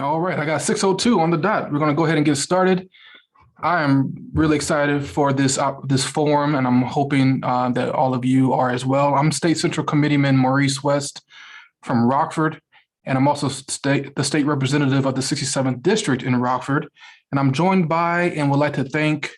All right, I got 6:02 on the dot. We're going to go ahead and get started. I am really excited for this forum, and I'm hoping that all of you are as well. I'm State Central Committeeman Maurice West from Rockford, and I'm also the state representative of the 67th District in Rockford. And I'm joined by and would like to thank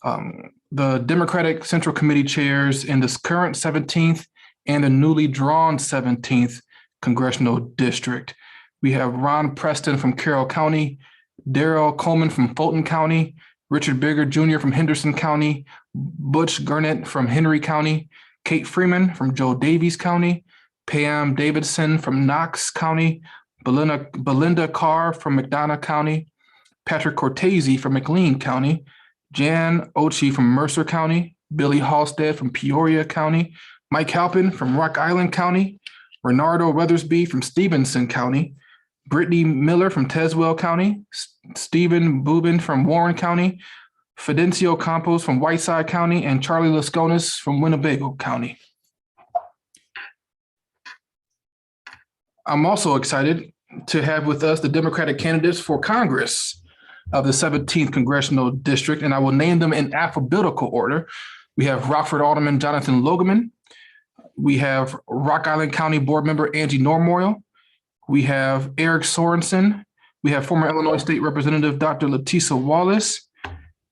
the Democratic Central Committee chairs in this current 17th and the newly drawn 17th Congressional District. We have Ron Preston from Carroll County, Daryl Coleman from Fulton County, Richard Bigger Jr. from Henderson County, Butch Gurnett from Henry County, Kate Freeman from Joe Daviess County, Pam Davidson from Knox County, Belinda Carr from McDonough County, Patrick Cortese from McLean County, Jan Ochi from Mercer County, Billy Halstead from Peoria County, Mike Halpin from Rock Island County, Renardo Weathersby from Stephenson County, Brittany Miller from Tazewell County, Stephen Boobin from Warren County, Fidencio Campos from Whiteside County, and Charlie Lasconis from Winnebago County. I'm also excited to have with us the Democratic candidates for Congress of the 17th Congressional District, and I will name them in alphabetical order. We have Rockford Alderman Jonathan Logeman. We have Rock Island County Board Member Angie Normoyle. We have Eric Sorensen. We have former Illinois State Representative Dr. Letisa Wallace.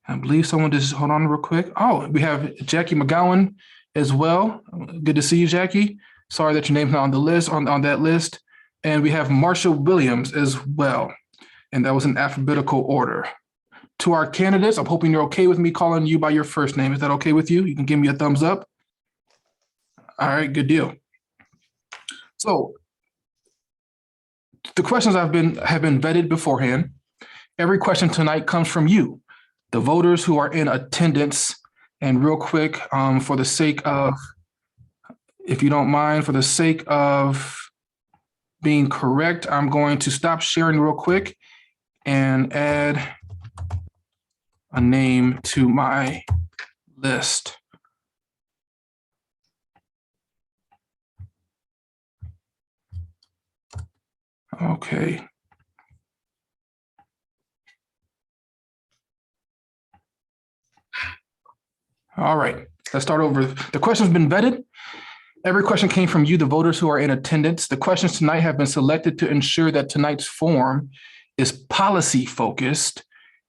I believe someone just, hold on real quick. Oh, we have Jackie Mcgowan as well. Good to see you, Jackie. Sorry that your name's not on the list, on that list. And we have Marcia Williams as well. And that was in alphabetical order. To our candidates, I'm hoping you're okay with me calling you by your first name. Is that okay with you? You can give me a thumbs up. All right, good deal. So the questions have been vetted beforehand. Every question tonight comes from you, the voters who are in attendance. And real quick, for the sake of, if you don't mind, for the sake of being correct, I'm going to stop sharing real quick and add a name to my list. Okay. All right, let's start over. The question's been vetted. Every question came from you, the voters who are in attendance. The questions tonight have been selected to ensure that tonight's forum is policy focused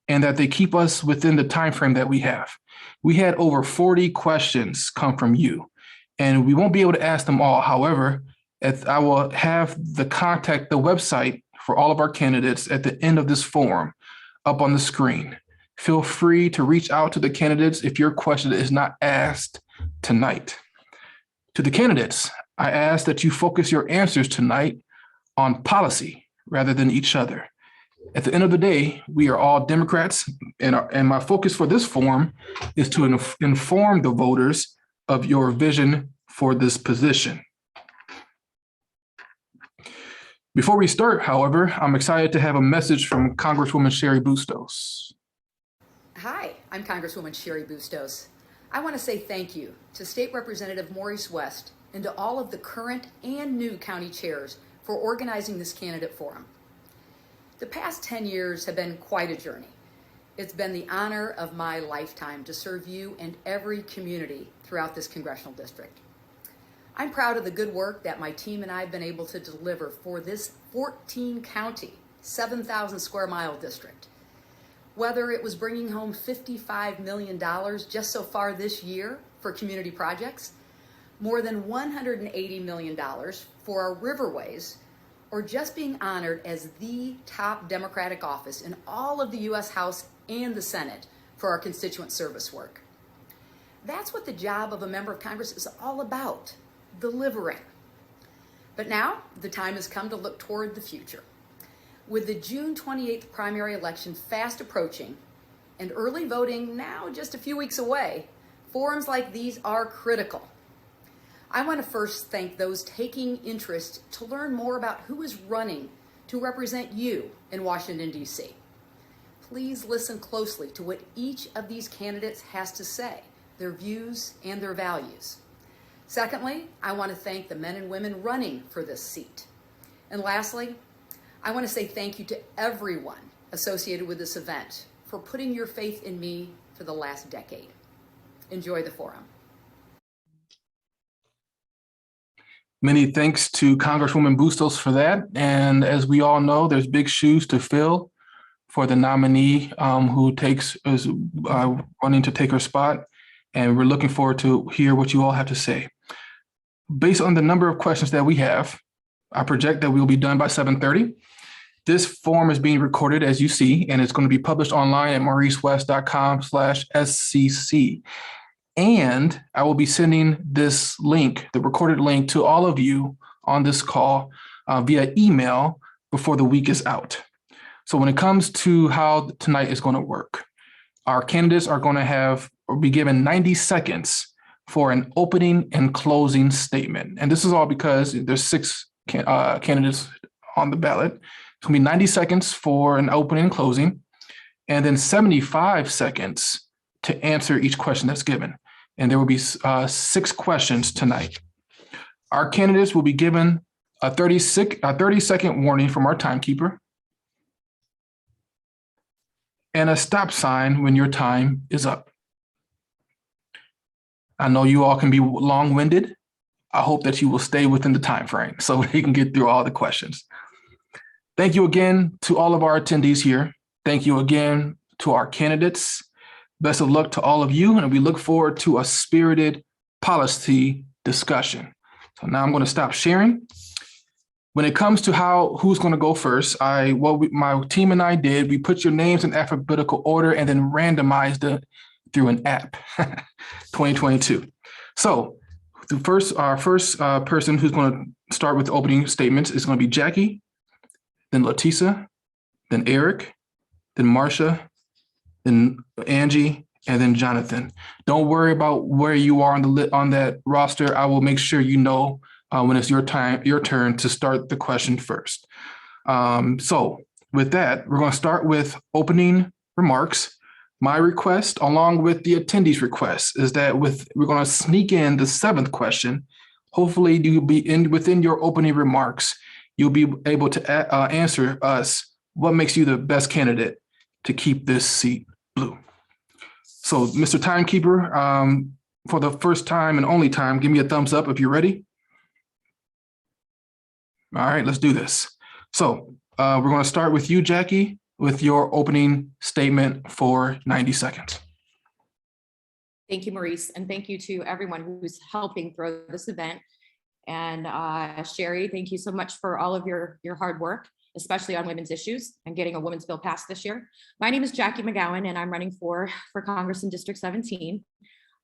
and that they keep us within the time frame that we have. We had over 40 questions come from you, and we won't be able to ask them all. However, I will have the website for all of our candidates at the end of this forum up on the screen. Feel free to reach out to the candidates if your question is not asked tonight. To the candidates, I ask that you focus your answers tonight on policy rather than each other. At the end of the day, we are all Democrats, and my focus for this forum is to inform the voters of your vision for this position. Before we start, however, I'm excited to have a message from Congresswoman Cheri Bustos. Hi, I'm Congresswoman Cheri Bustos. I want to say thank you to State Representative Maurice West and to all of the current and new county chairs for organizing this candidate forum. The past 10 years have been quite a journey. It's been the honor of my lifetime to serve you and every community throughout this congressional district. I'm proud of the good work that my team and I have been able to deliver for this 14-county, 7,000 square mile district. Whether it was bringing home $55 million just so far this year for community projects, more than $180 million for our riverways, or just being honored as the top Democratic office in all of the U.S. House and the Senate for our constituent service work. That's what the job of a member of Congress is all about, delivering. But now the time has come to look toward the future. With the June 28th primary election fast approaching and early voting now just a few weeks away, forums like these are critical. I want to first thank those taking interest to learn more about who is running to represent you in Washington, D.C. Please listen closely to what each of these candidates has to say, their views and their values. Secondly, I want to thank the men and women running for this seat. And lastly, I want to say thank you to everyone associated with this event for putting your faith in me for the last decade. Enjoy the forum. Many thanks to Congresswoman Bustos for that. And as we all know, there's big shoes to fill for the nominee who is running to take her spot. And we're looking forward to hear what you all have to say. Based on the number of questions that we have, I project that we'll be done by 7:30. This form is being recorded, as you see, and it's going to be published online at mauricewest.com/SCC. And I will be sending this link, the recorded link, to all of you on this call via email before the week is out. So when it comes to how tonight is going to work, our candidates are going to be given 90 seconds for an opening and closing statement. And this is all because there's 6 candidates on the ballot. It's going to be 90 seconds for an opening and closing, and then 75 seconds to answer each question that's given. And there will be 6 questions tonight. Our candidates will be given a 30-second warning from our timekeeper and a stop sign when your time is up. I know you all can be long-winded. I hope that you will stay within the time frame so we can get through all the questions. Thank you again to all of our attendees here. Thank you again to our candidates. Best of luck to all of you, and we look forward to a spirited policy discussion. So now I'm going to stop sharing. When it comes to who's going to go first, my team and I did, we put your names in alphabetical order and then randomized it through an app, 2022. So our first person who's going to start with opening statements is going to be Jackie, then Letisa, then Eric, then Marcia, then Angie, and then Jonathan. Don't worry about where you are on that roster. I will make sure you know when it's your turn to start the question first. So with that, we're going to start with opening remarks. My request, along with the attendees' request, is that we're going to sneak in the 7th question. Hopefully, you'll be within your opening remarks. You'll be able to answer us what makes you the best candidate to keep this seat blue. So, Mr. Timekeeper, for the first time and only time, give me a thumbs up if you're ready. All right, let's do this. So we're going to start with you, Jackie, with your opening statement for 90 seconds. Thank you, Maurice, and thank you to everyone who's helping throw this event. And Sherry, thank you so much for all of your hard work, especially on women's issues and getting a women's bill passed this year. My name is Jackie McGowan, and I'm running for Congress in District 17.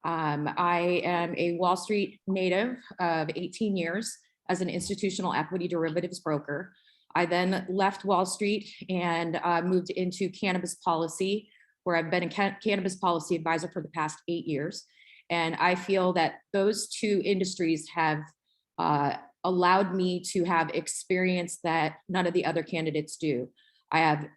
I am a Wall Street native of 18 years as an institutional equity derivatives broker. I then left Wall Street and moved into cannabis policy, where I've been a cannabis policy advisor for the past 8 years. And I feel that those 2 industries have allowed me to have experience that none of the other candidates do. I have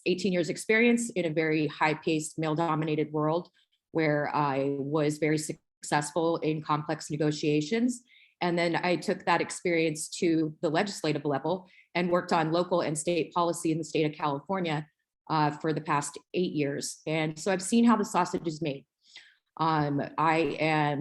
18 years experience in a very high-paced, male-dominated world where I was very successful in complex negotiations. And then I took that experience to the legislative level and worked on local and state policy in the state of California for the past 8 years. And so I've seen how the sausage is made. I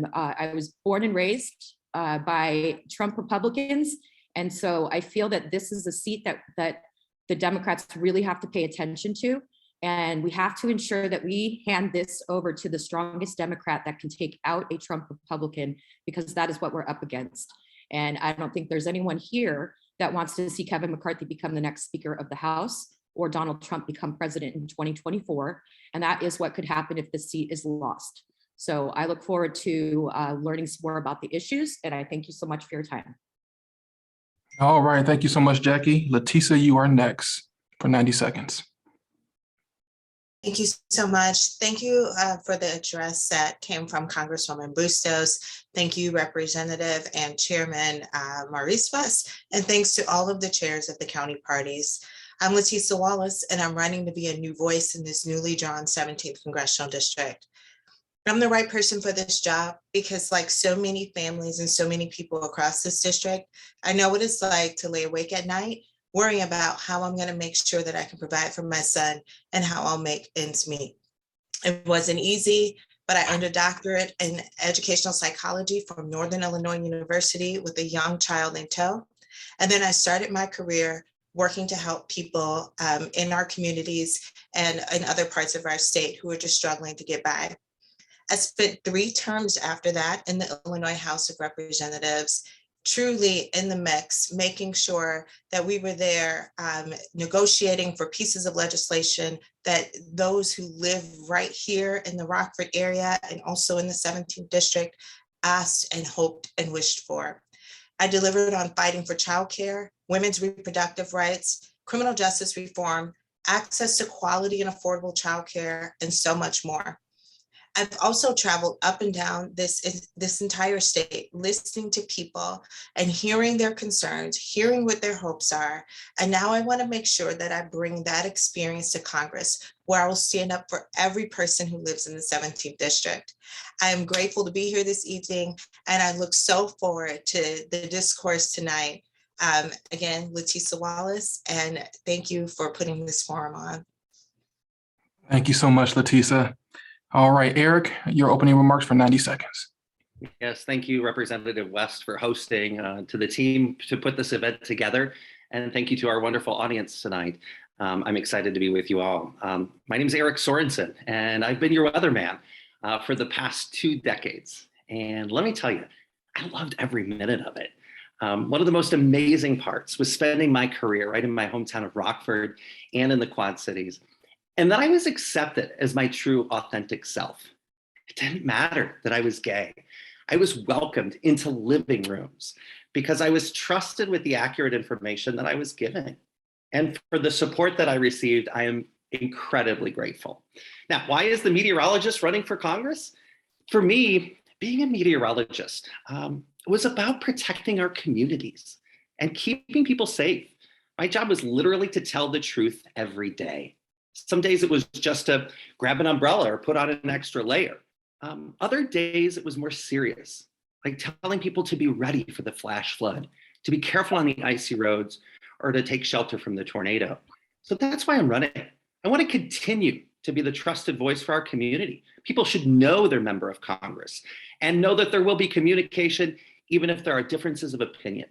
was born and raised by Trump Republicans. And so I feel that this is a seat that the Democrats really have to pay attention to. And we have to ensure that we hand this over to the strongest Democrat that can take out a Trump Republican, because that is what we're up against. And I don't think there's anyone here that wants to see Kevin McCarthy become the next Speaker of the House or Donald Trump become president in 2024. And that is what could happen if the seat is lost. So I look forward to learning some more about the issues, and I thank you so much for your time. All right, thank you so much, Jackie. Letisa, you are next for 90 seconds. Thank you so much. Thank you for the address that came from Congresswoman Bustos. Thank you, Representative and Chairman Maurice West, and thanks to all of the chairs of the county parties. I'm Letisa Wallace, and I'm running to be a new voice in this newly drawn 17th Congressional District. I'm the right person for this job because, like so many families and so many people across this district, I know what it's like to lay awake at night worrying about how I'm going to make sure that I can provide for my son and how I'll make ends meet. It wasn't easy, but I earned a doctorate in educational psychology from Northern Illinois University with a young child in tow. And then I started my career working to help people in our communities and in other parts of our state who are just struggling to get by. I spent 3 terms after that in the Illinois House of Representatives, truly in the mix, making sure that we were there negotiating for pieces of legislation that those who live right here in the Rockford area and also in the 17th District asked and hoped and wished for. I delivered on fighting for childcare, women's reproductive rights, criminal justice reform, access to quality and affordable childcare, and so much more. I've also traveled up and down this entire state, listening to people and hearing their concerns, hearing what their hopes are. And now I want to make sure that I bring that experience to Congress, where I will stand up for every person who lives in the 17th District. I am grateful to be here this evening, and I look so forward to the discourse tonight. Again, Letisa Wallace, and thank you for putting this forum on. Thank you so much, Letisa. All right, Eric, your opening remarks for 90 seconds. Yes, thank you, Representative West, for hosting, to the team to put this event together. And thank you to our wonderful audience tonight. I'm excited to be with you all. My name is Eric Sorensen, and I've been your weatherman for the past 2 decades. And let me tell you, I loved every minute of it. One of the most amazing parts was spending my career right in my hometown of Rockford and in the Quad Cities. And then I was accepted as my true, authentic self. It didn't matter that I was gay. I was welcomed into living rooms because I was trusted with the accurate information that I was given. And for the support that I received, I am incredibly grateful. Now, why is the meteorologist running for Congress? For me, being a meteorologist was about protecting our communities and keeping people safe. My job was literally to tell the truth every day. Some days it was just to grab an umbrella or put on an extra layer. Other days it was more serious, like telling people to be ready for the flash flood, to be careful on the icy roads, or to take shelter from the tornado. So that's why I'm running. I want to continue to be the trusted voice for our community. People should know they're a member of Congress and know that there will be communication even if there are differences of opinion.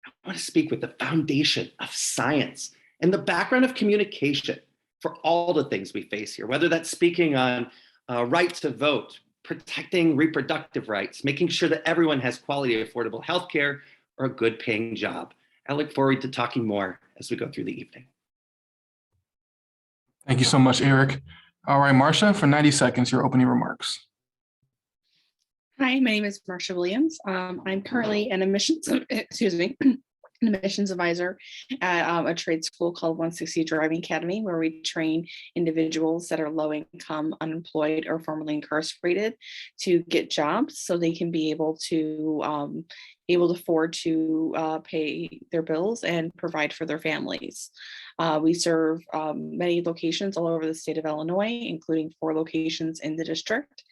I want to speak with the foundation of science and the background of communication for all the things we face here, whether that's speaking on right to vote, protecting reproductive rights, making sure that everyone has quality, affordable healthcare, or a good paying job. I look forward to talking more as we go through the evening. Thank you so much, Eric. All right, Marcia, for 90 seconds, your opening remarks. Hi, my name is Marcia Williams. I'm currently an admissions advisor at a trade school called 160 Driving Academy, where we train individuals that are low income, unemployed, or formerly incarcerated to get jobs so they can be able to afford to pay their bills and provide for their families. We serve many locations all over the state of Illinois, including 4 locations in the district.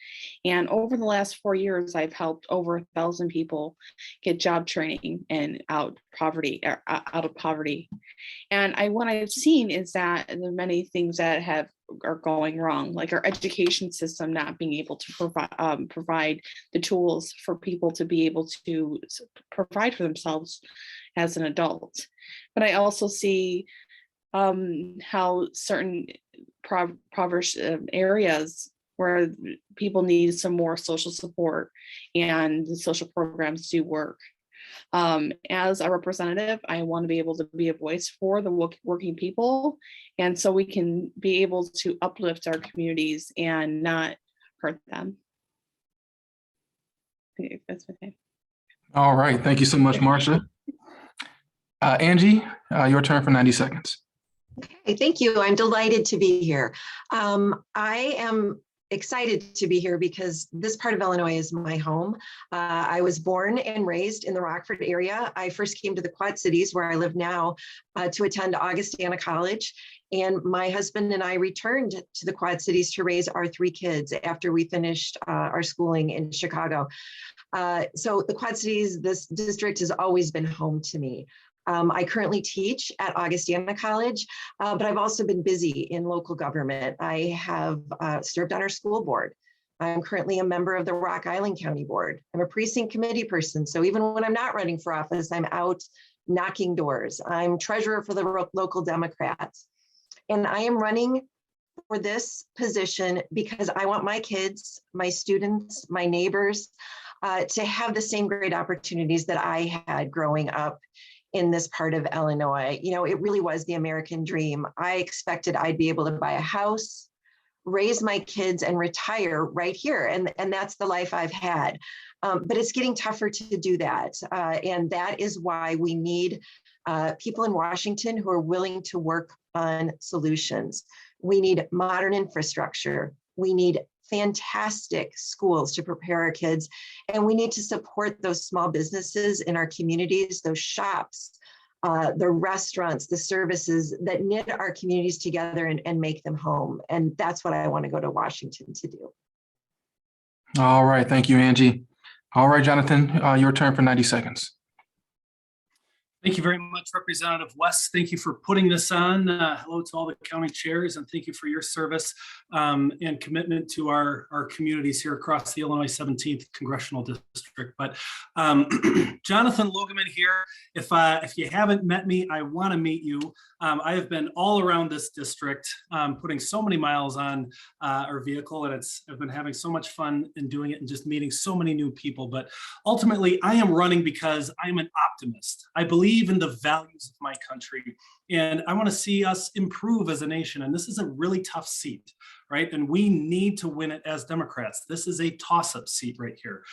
And over the last 4 years, I've helped over 1,000 people get job training and out of poverty. And what I've seen is that there are many things that are going wrong, like our education system not being able to provide the tools for people to be able to provide for themselves as an adult. But I also see how certain impoverished areas where people need some more social support and the social programs do work. As a representative, I want to be able to be a voice for the working people, and so we can be able to uplift our communities and not hurt them. Okay, that's okay. All right, thank you so much, Marcia. Angie, your turn for 90 seconds. Okay, thank you. I'm delighted to be here. I am excited to be here because this part of Illinois is my home. I was born and raised in the Rockford area. I first came to the Quad Cities, where I live now, to attend Augustana College. And my husband and I returned to the Quad Cities to raise our 3 kids after we finished our schooling in Chicago. So the Quad Cities, this district has always been home to me. I currently teach at Augustana College, but I've also been busy in local government. I have served on our school board. I'm currently a member of the Rock Island County Board. I'm a precinct committee person. So even when I'm not running for office, I'm out knocking doors. I'm treasurer for the local Democrats. And I am running for this position because I want my kids, my students, my neighbors to have the same great opportunities that I had growing up in this part of Illinois. You know, it really was the American dream. I expected I'd be able to buy a house, raise my kids, and retire right here. And that's the life I've had. But it's getting tougher to do that. And that is why we need people in Washington who are willing to work on solutions. We need modern infrastructure. We need fantastic schools to prepare our kids. And we need to support those small businesses in our communities, those shops, the restaurants, the services that knit our communities together and make them home. And that's what I want to go to Washington to do. All right. Thank you, Angie. All right, Jonathan, your turn for 90 seconds. Thank you very much, Representative West. Thank you for putting this on. Hello to all the county chairs, and thank you for your service and commitment to our communities here across the Illinois 17th Congressional District. But Jonathan Logeman here. If you haven't met me, I want to meet you. I have been all around this district, putting so many miles on our vehicle, and I've been having so much fun in doing it and just meeting so many new people. But ultimately, I am running because I'm an optimist. I believe in the values of my country, and I want to see us improve as a nation. And this is a really tough seat, right? And we need to win it as Democrats. This is a toss-up seat right here.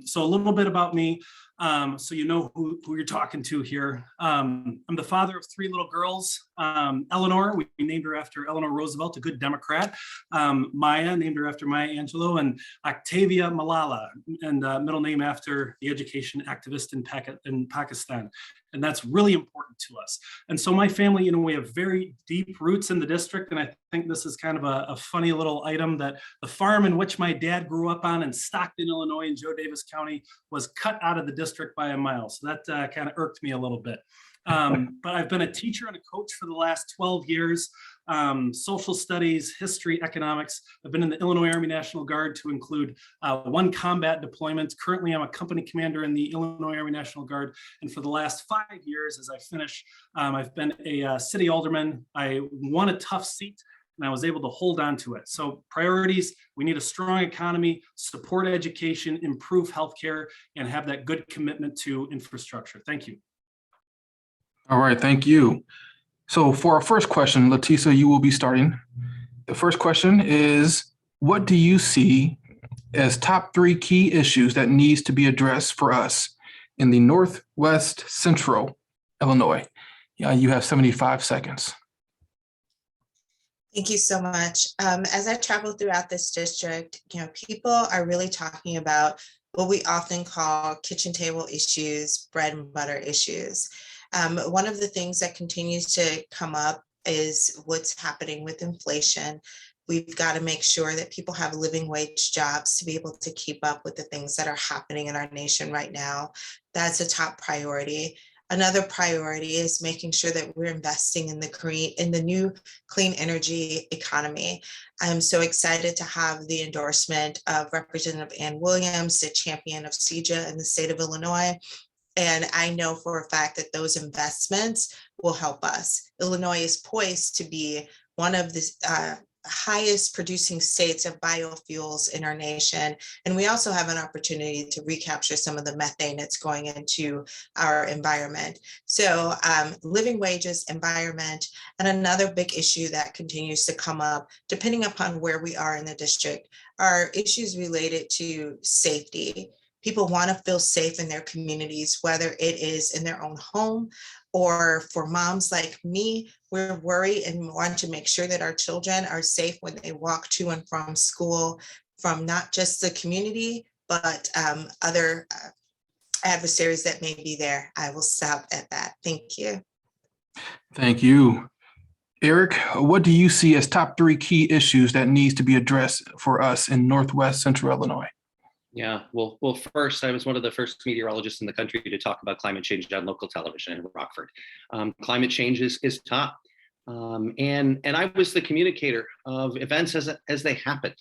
So a little bit about me, so you know who you're talking to here. I'm the father of 3 little girls. Eleanor, we named her after Eleanor Roosevelt, a good Democrat. Maya, named her after Maya Angelou, and Octavia Malala, and middle name after the education activist in Pakistan. And that's really important to us. And so my family, you know, we have very deep roots in the district. And I think this is kind of a funny little item that the farm in which my dad grew up on in Stockton, Illinois, in Joe Davis County, was cut out of the district by a mile. So that kind of irked me a little bit. But I've been a teacher and a coach for the last 12 years, social studies, history, economics. I've been in the Illinois Army National Guard to include 1 combat deployment. Currently, I'm a company commander in the Illinois Army National Guard. And for the last 5 years, as I finish, I've been a city alderman. I won a tough seat, and I was able to hold on to it. So priorities, we need a strong economy, support education, improve healthcare, and have that good commitment to infrastructure. Thank you. All right, thank you. So for our first question, Leticia, you will be starting. The first question is, what do you see as top 3 key issues that needs to be addressed for us in the Northwest Central Illinois? You have 75 seconds. Thank you so much. As I travel throughout this district, you know, people are really talking about what we often call kitchen table issues, bread and butter issues. One of the things that continues to come up is what's happening with inflation. We've got to make sure that people have living wage jobs to be able to keep up with the things that are happening in our nation right now. That's a top priority. Another priority is making sure that we're investing in the new clean energy economy. I'm so excited to have the endorsement of Representative Ann Williams, the champion of CEJA in the state of Illinois. And I know for a fact that those investments will help us. Illinois is poised to be one of the highest producing states of biofuels in our nation. And we also have an opportunity to recapture some of the methane that's going into our environment. So living wages, environment, and another big issue that continues to come up, depending upon where we are in the district, are issues related to safety. People want to feel safe in their communities, whether it is in their own home or for moms like me, we're worried and want to make sure that our children are safe when they walk to and from school, from not just the community, but other adversaries that may be there. I will stop at that. Thank you. Thank you. Eric, what do you see as top 3 key issues that needs to be addressed for us in Northwest Central Illinois? Yeah, well, first, I was one of the first meteorologists in the country to talk about climate change on local television in Rockford. Climate change is top. And I was the communicator of events as they happened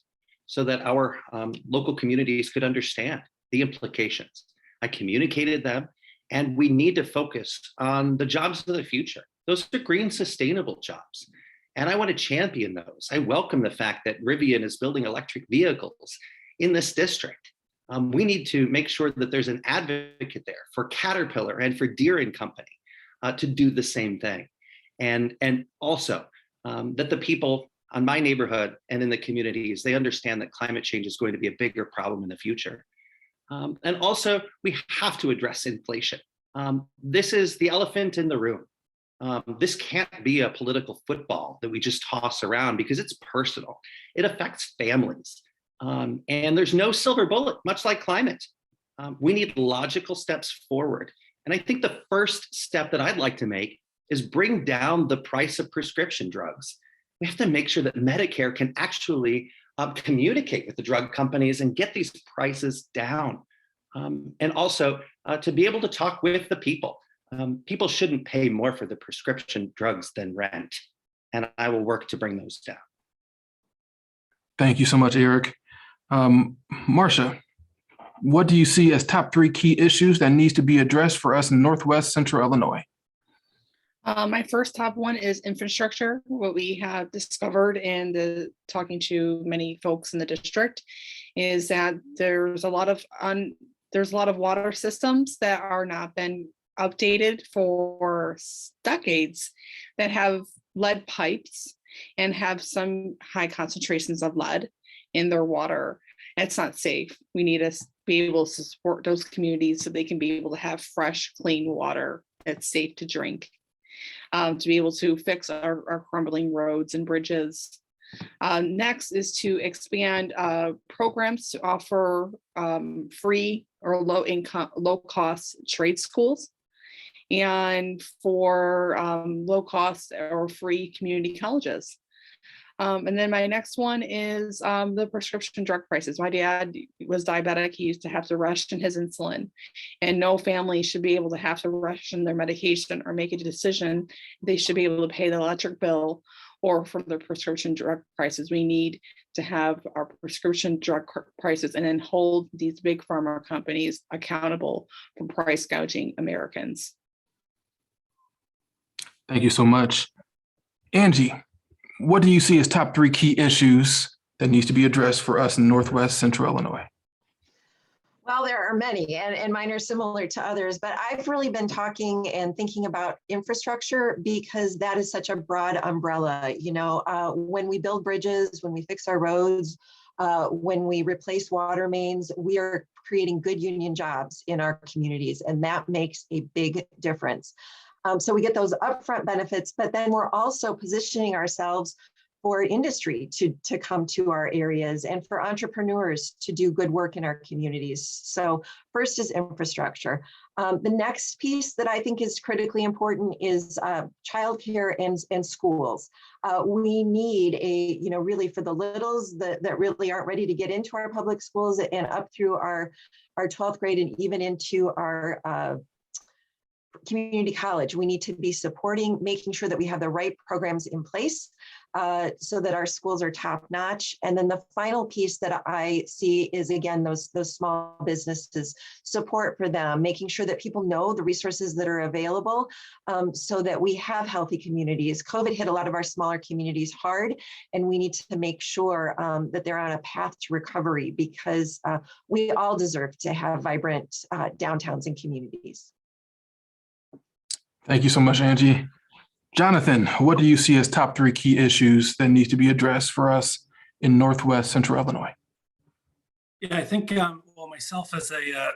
so that our local communities could understand the implications. I communicated them, and we need to focus on the jobs of the future. Those are green, sustainable jobs. And I want to champion those. I welcome the fact that Rivian is building electric vehicles in this district. We need to make sure that there's an advocate there for Caterpillar and for Deere and Company to do the same thing. And also that the people on my neighborhood and in the communities, they understand that climate change is going to be a bigger problem in the future. And also, we have to address inflation. This is the elephant in the room. This can't be a political football that we just toss around because it's personal. It affects families. And there's no silver bullet, much like climate. We need logical steps forward. And I think the first step that I'd like to make is bring down the price of prescription drugs. We have to make sure that Medicare can actually communicate with the drug companies and get these prices down. And also to be able to talk with the people. People shouldn't pay more for the prescription drugs than rent. And I will work to bring those down. Thank you so much, Eric. Marcia, what do you see as top 3 key issues that needs to be addressed for us in Northwest Central Illinois? My first top one is infrastructure. What we have discovered in talking to many folks in the district is that there's a lot of water systems that are not been updated for decades that have lead pipes and have some high concentrations of lead in their water. It's not safe. We need to be able to support those communities so they can be able to have fresh, clean water that's safe to drink, to be able to fix our crumbling roads and bridges. Next is to expand programs to offer free or low cost trade schools, and for low cost or free community colleges. And then my next one is the prescription drug prices. My dad was diabetic. He used to have to ration his insulin, and no family should be able to have to ration their medication or make a decision. They should be able to pay the electric bill or from the prescription drug prices. We need to have our prescription drug prices and then hold these big pharma companies accountable for price gouging Americans. Thank you so much. Angie, what do you see as top 3 key issues that needs to be addressed for us in Northwest Central Illinois? Well, there are many, and mine are similar to others, but I've really been talking and thinking about infrastructure because that is such a broad umbrella. You know, when we build bridges, when we fix our roads, when we replace water mains, we are creating good union jobs in our communities, and that makes a big difference. So we get those upfront benefits, but then we're also positioning ourselves for industry to come to our areas and for entrepreneurs to do good work in our communities. So first is infrastructure. The next piece that I think is critically important is childcare and schools. We need really for the littles that really aren't ready to get into our public schools and up through our 12th grade and even into our community college, we need to be supporting, making sure that we have the right programs in place so that our schools are top notch. And then the final piece that I see is, again, those small businesses, support for them, making sure that people know the resources that are available so that we have healthy communities. COVID hit a lot of our smaller communities hard, and we need to make sure that they're on a path to recovery because we all deserve to have vibrant downtowns and communities. Thank you so much, Angie. Jonathan, what do you see as top 3 key issues that need to be addressed for us in Northwest Central Illinois? Yeah, I think, myself as a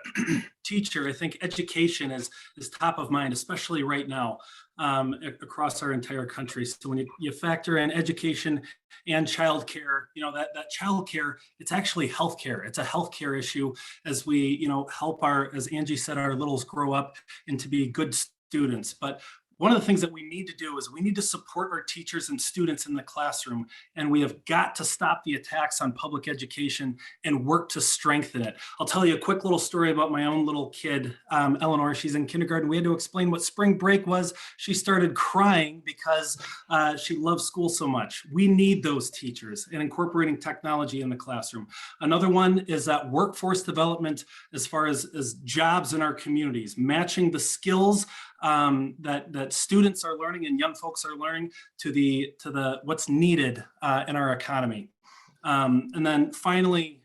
teacher, I think education is top of mind, especially right now across our entire country. So when you factor in education and childcare, that childcare, it's actually healthcare. It's a healthcare issue as we, help as Angie said, our littles grow up and to be good students. But one of the things that we need to do is we need to support our teachers and students in the classroom, and we have got to stop the attacks on public education and work to strengthen it. I'll tell you a quick little story about my own little kid, Eleanor. She's in kindergarten. We had to explain what spring break was. She started crying because she loves school so much. We need those teachers and incorporating technology in the classroom. Another one is that workforce development as far as jobs in our communities, matching the skills that students are learning and young folks are learning to the what's needed in our economy. And then finally,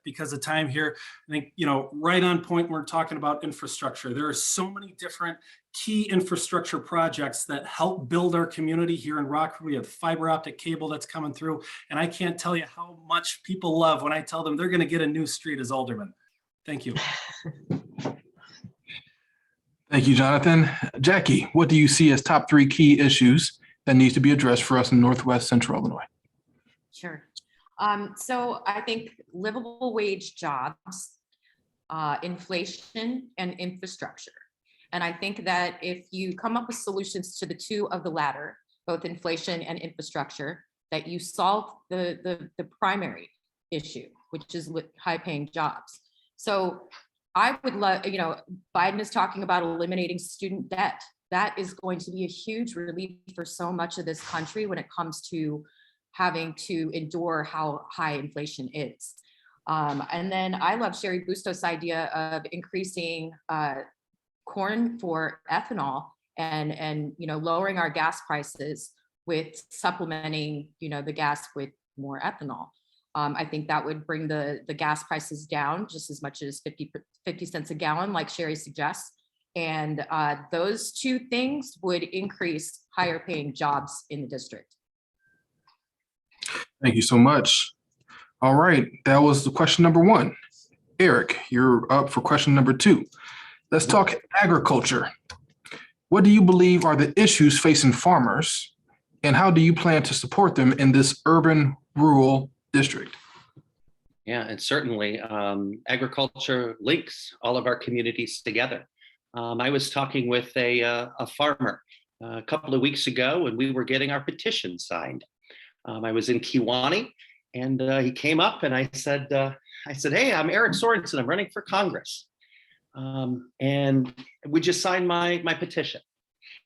because of time here, I think, right on point, we're talking about infrastructure. There are so many different key infrastructure projects that help build our community here in Rockford. We have fiber optic cable that's coming through, and I can't tell you how much people love when I tell them they're going to get a new street as alderman. Thank you. Thank you, Jonathan. Jackie, what do you see as top 3 key issues that needs to be addressed for us in Northwest Central Illinois? Sure. So I think livable wage jobs, inflation, and infrastructure. And I think that if you come up with solutions to the 2 of the latter, both inflation and infrastructure, that you solve the primary issue, which is with high-paying jobs. So I would love, Biden is talking about eliminating student debt. That is going to be a huge relief for so much of this country when it comes to having to endure how high inflation is. And then I love Sherry Bustos' idea of increasing corn for ethanol and lowering our gas prices with supplementing the gas with more ethanol. I think that would bring the gas prices down just as much as 50 cents a gallon, like Sherry suggests. And those 2 things would increase higher paying jobs in the district. Thank you so much. All right, that was the question number 1. Eric, you're up for question number 2. Let's talk agriculture. What do you believe are the issues facing farmers, and how do you plan to support them in this urban rural district? Yeah, and certainly agriculture links all of our communities together. I was talking with a farmer a couple of weeks ago when we were getting our petition signed. I was in Kewanee, and he came up and I said, hey, I'm Eric Sorensen. I'm running for Congress. And would you sign my petition?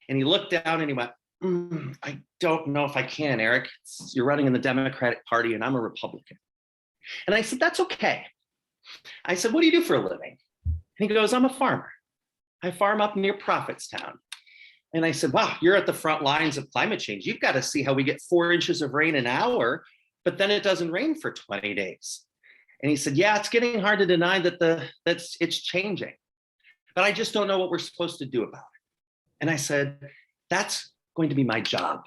And he looked down and he went, I don't know if I can, Eric. You're running in the Democratic Party and I'm a Republican. And I said, that's okay. I said, what do you do for a living? And he goes, I'm a farmer. I farm up near Prophetstown. And I said, wow, you're at the front lines of climate change. You've got to see how we get 4 inches of rain an hour, but then it doesn't rain for 20 days. And he said, yeah, it's getting hard to deny that it's changing, but I just don't know what we're supposed to do about it. And I said, that's going to be my job.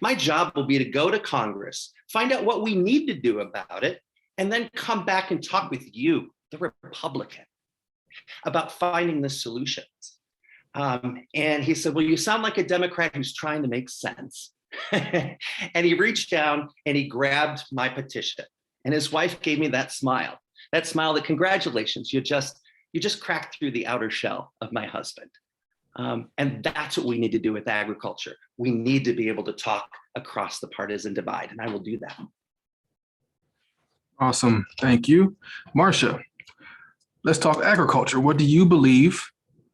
My job will be to go to Congress, find out what we need to do about it, and then come back and talk with you, the Republican, about finding the solutions. And he said, well, you sound like a Democrat who's trying to make sense. And he reached down and he grabbed my petition. And his wife gave me that smile that congratulations, you just cracked through the outer shell of my husband. And that's what we need to do with agriculture. We need to be able to talk across the partisan divide, and I will do that. Awesome. Thank you. Marcia, let's talk agriculture. What do you believe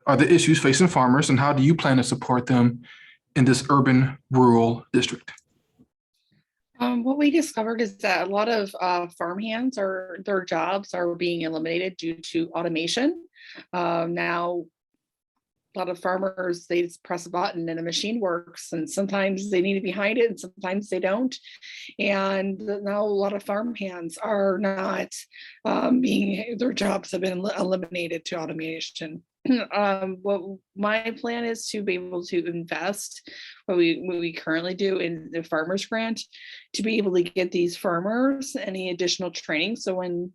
are the issues facing farmers, and how do you plan to support them in this urban rural district? What we discovered is that a lot of farmhands their jobs are being eliminated due to automation. Now, a lot of farmers, they just press a button and a machine works, and sometimes they need to be behind it and sometimes they don't. And now a lot of farmhands are not their jobs have been eliminated to automation. What my plan is to be able to invest what we currently do in the farmers grant to be able to get these farmers any additional training. So when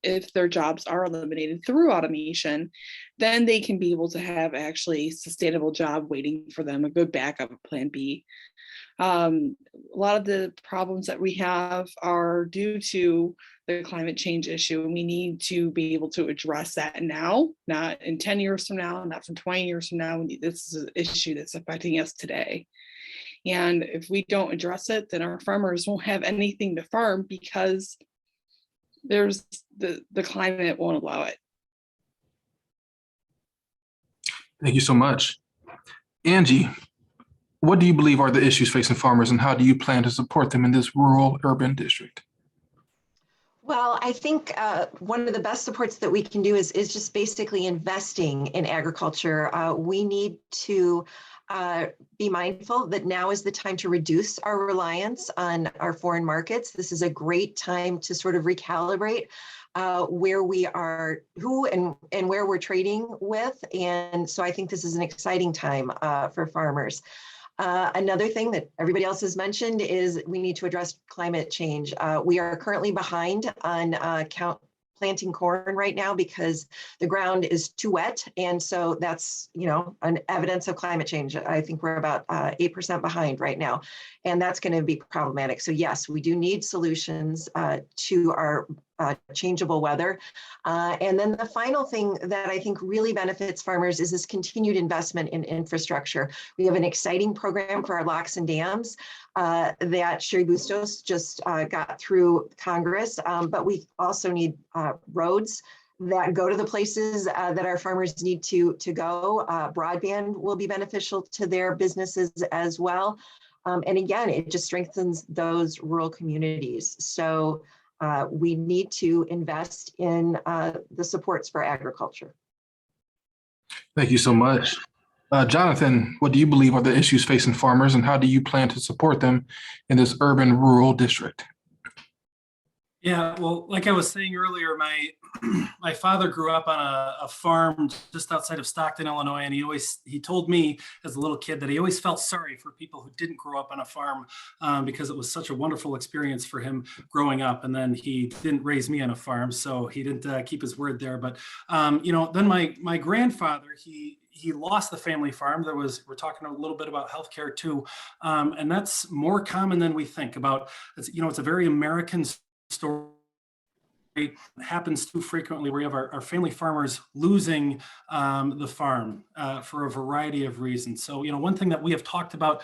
if their jobs are eliminated through automation, then they can be able to have actually sustainable job waiting for them, a good backup plan B. A lot of the problems that we have are due to the climate change issue, and we need to be able to address that now, not in 10 years from now, not from 20 years from now. This is an issue that's affecting us today. And if we don't address it, then our farmers won't have anything to farm because there's the climate won't allow it. Thank you so much. Angie, what do you believe are the issues facing farmers and how do you plan to support them in this rural urban district? Well, I think one of the best supports that we can do is just basically investing in agriculture. We need to be mindful that now is the time to reduce our reliance on our foreign markets. This is a great time to sort of recalibrate where we are, who and where we're trading with. And so I think this is an exciting time for farmers. Another thing that everybody else has mentioned is we need to address climate change. We are currently behind on planting corn right now because the ground is too wet. And so that's, an evidence of climate change. I think we're about 8% behind right now, and that's going to be problematic. So yes, we do need solutions to our changeable weather. And then the final thing that I think really benefits farmers is this continued investment in infrastructure. We have an exciting program for our locks and dams that Sherry Bustos just got through Congress, but we also need roads that go to the places that our farmers need to go. Broadband will be beneficial to their businesses as well. And again, it just strengthens those rural communities. So we need to invest in the supports for agriculture. Thank you so much. Jonathan, what do you believe are the issues facing farmers and how do you plan to support them in this urban rural district? Yeah, well, like I was saying earlier, my father grew up on a farm just outside of Stockton, Illinois, and he told me as a little kid that he always felt sorry for people who didn't grow up on a farm because it was such a wonderful experience for him growing up. And then he didn't raise me on a farm, so he didn't keep his word there. But then my grandfather, he lost the family farm. We're talking a little bit about healthcare too, and that's more common than we think about. It's a very American story. It happens too frequently where you have our family farmers losing the farm for a variety of reasons. So, one thing that we have talked about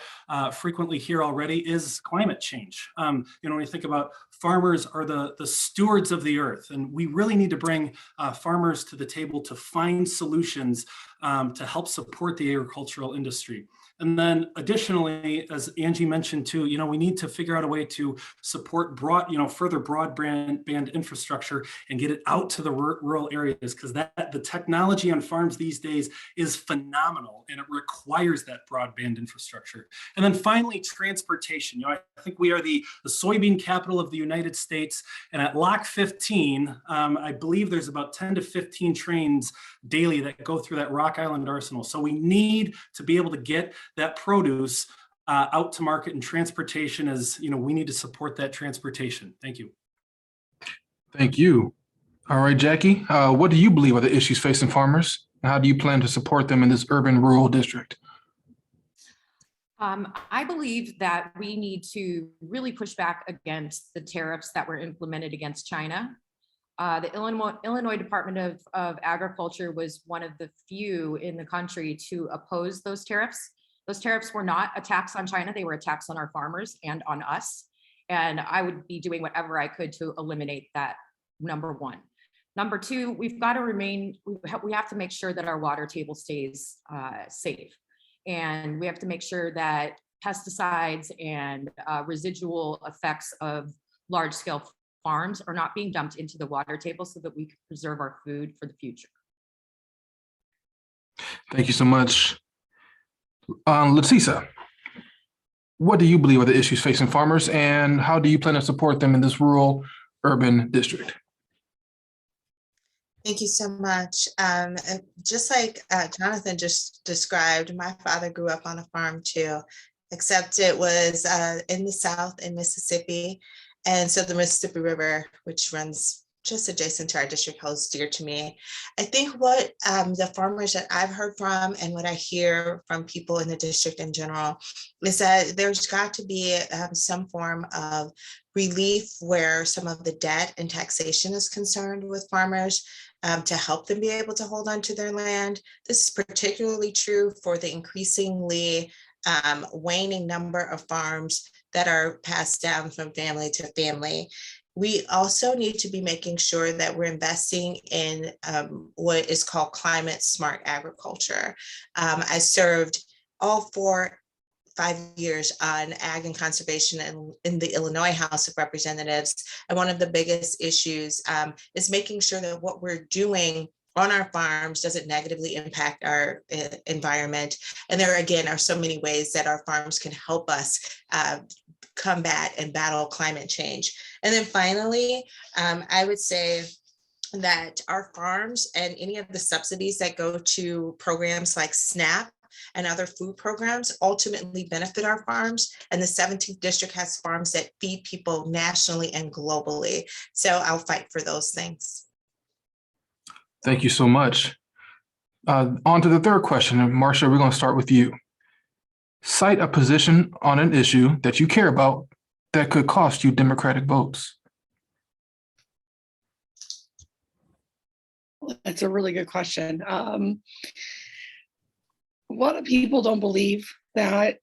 frequently here already is climate change. When you think about farmers are the stewards of the earth, and we really need to bring farmers to the table to find solutions to help support the agricultural industry. And then additionally, as Angie mentioned too, we need to figure out a way to support further broadband infrastructure and get it out to the rural areas, because the technology on farms these days is phenomenal and it requires that broadband infrastructure. And then finally, transportation. I think we are the soybean capital of the United States, and at Lock 15, I believe there's about 10 to 15 trains daily that go through that Rock Island arsenal. So we need to be able to get that produce out to market, and transportation is, we need to support that transportation. Thank you. Thank you. All right, Jackie, what do you believe are the issues facing farmers? And how do you plan to support them in this urban rural district? I believe that we need to really push back against the tariffs that were implemented against China. The Illinois Department of Agriculture was one of the few in the country to oppose those tariffs. Those tariffs were not a tax on China, they were a tax on our farmers and on us. And I would be doing whatever I could to eliminate that, number one. Number two, we have to make sure that our water table stays safe. And we have to make sure that pesticides and residual effects of large scale farms are not being dumped into the water table so that we can preserve our food for the future. Thank you so much. Letisa, what do you believe are the issues facing farmers and how do you plan to support them in this rural urban district? Thank you so much. Just like Jonathan just described, my father grew up on a farm too, except it was in the South in Mississippi. And so the Mississippi River, which runs just adjacent to our district holds dear to me. I think what the farmers that I've heard from and what I hear from people in the district in general is that there's got to be some form of relief where some of the debt and taxation is concerned with farmers, to help them be able to hold on to their land. This is particularly true for the increasingly waning number of farms that are passed down from family to family. We also need to be making sure that we're investing in what is called climate smart agriculture. I served all 5 years on ag and conservation in the Illinois House of Representatives. And one of the biggest issues is making sure that what we're doing on our farms doesn't negatively impact our environment. And there again are so many ways that our farms can help us combat and battle climate change. And then finally, I would say that our farms and any of the subsidies that go to programs like SNAP and other food programs ultimately benefit our farms. And the 17th district has farms that feed people nationally and globally. So I'll fight for those things. Thank you so much. On to the third question. And Marcia, we're going to start with you. Cite a position on an issue that you care about that could cost you Democratic votes. That's a really good question. A lot of people don't believe that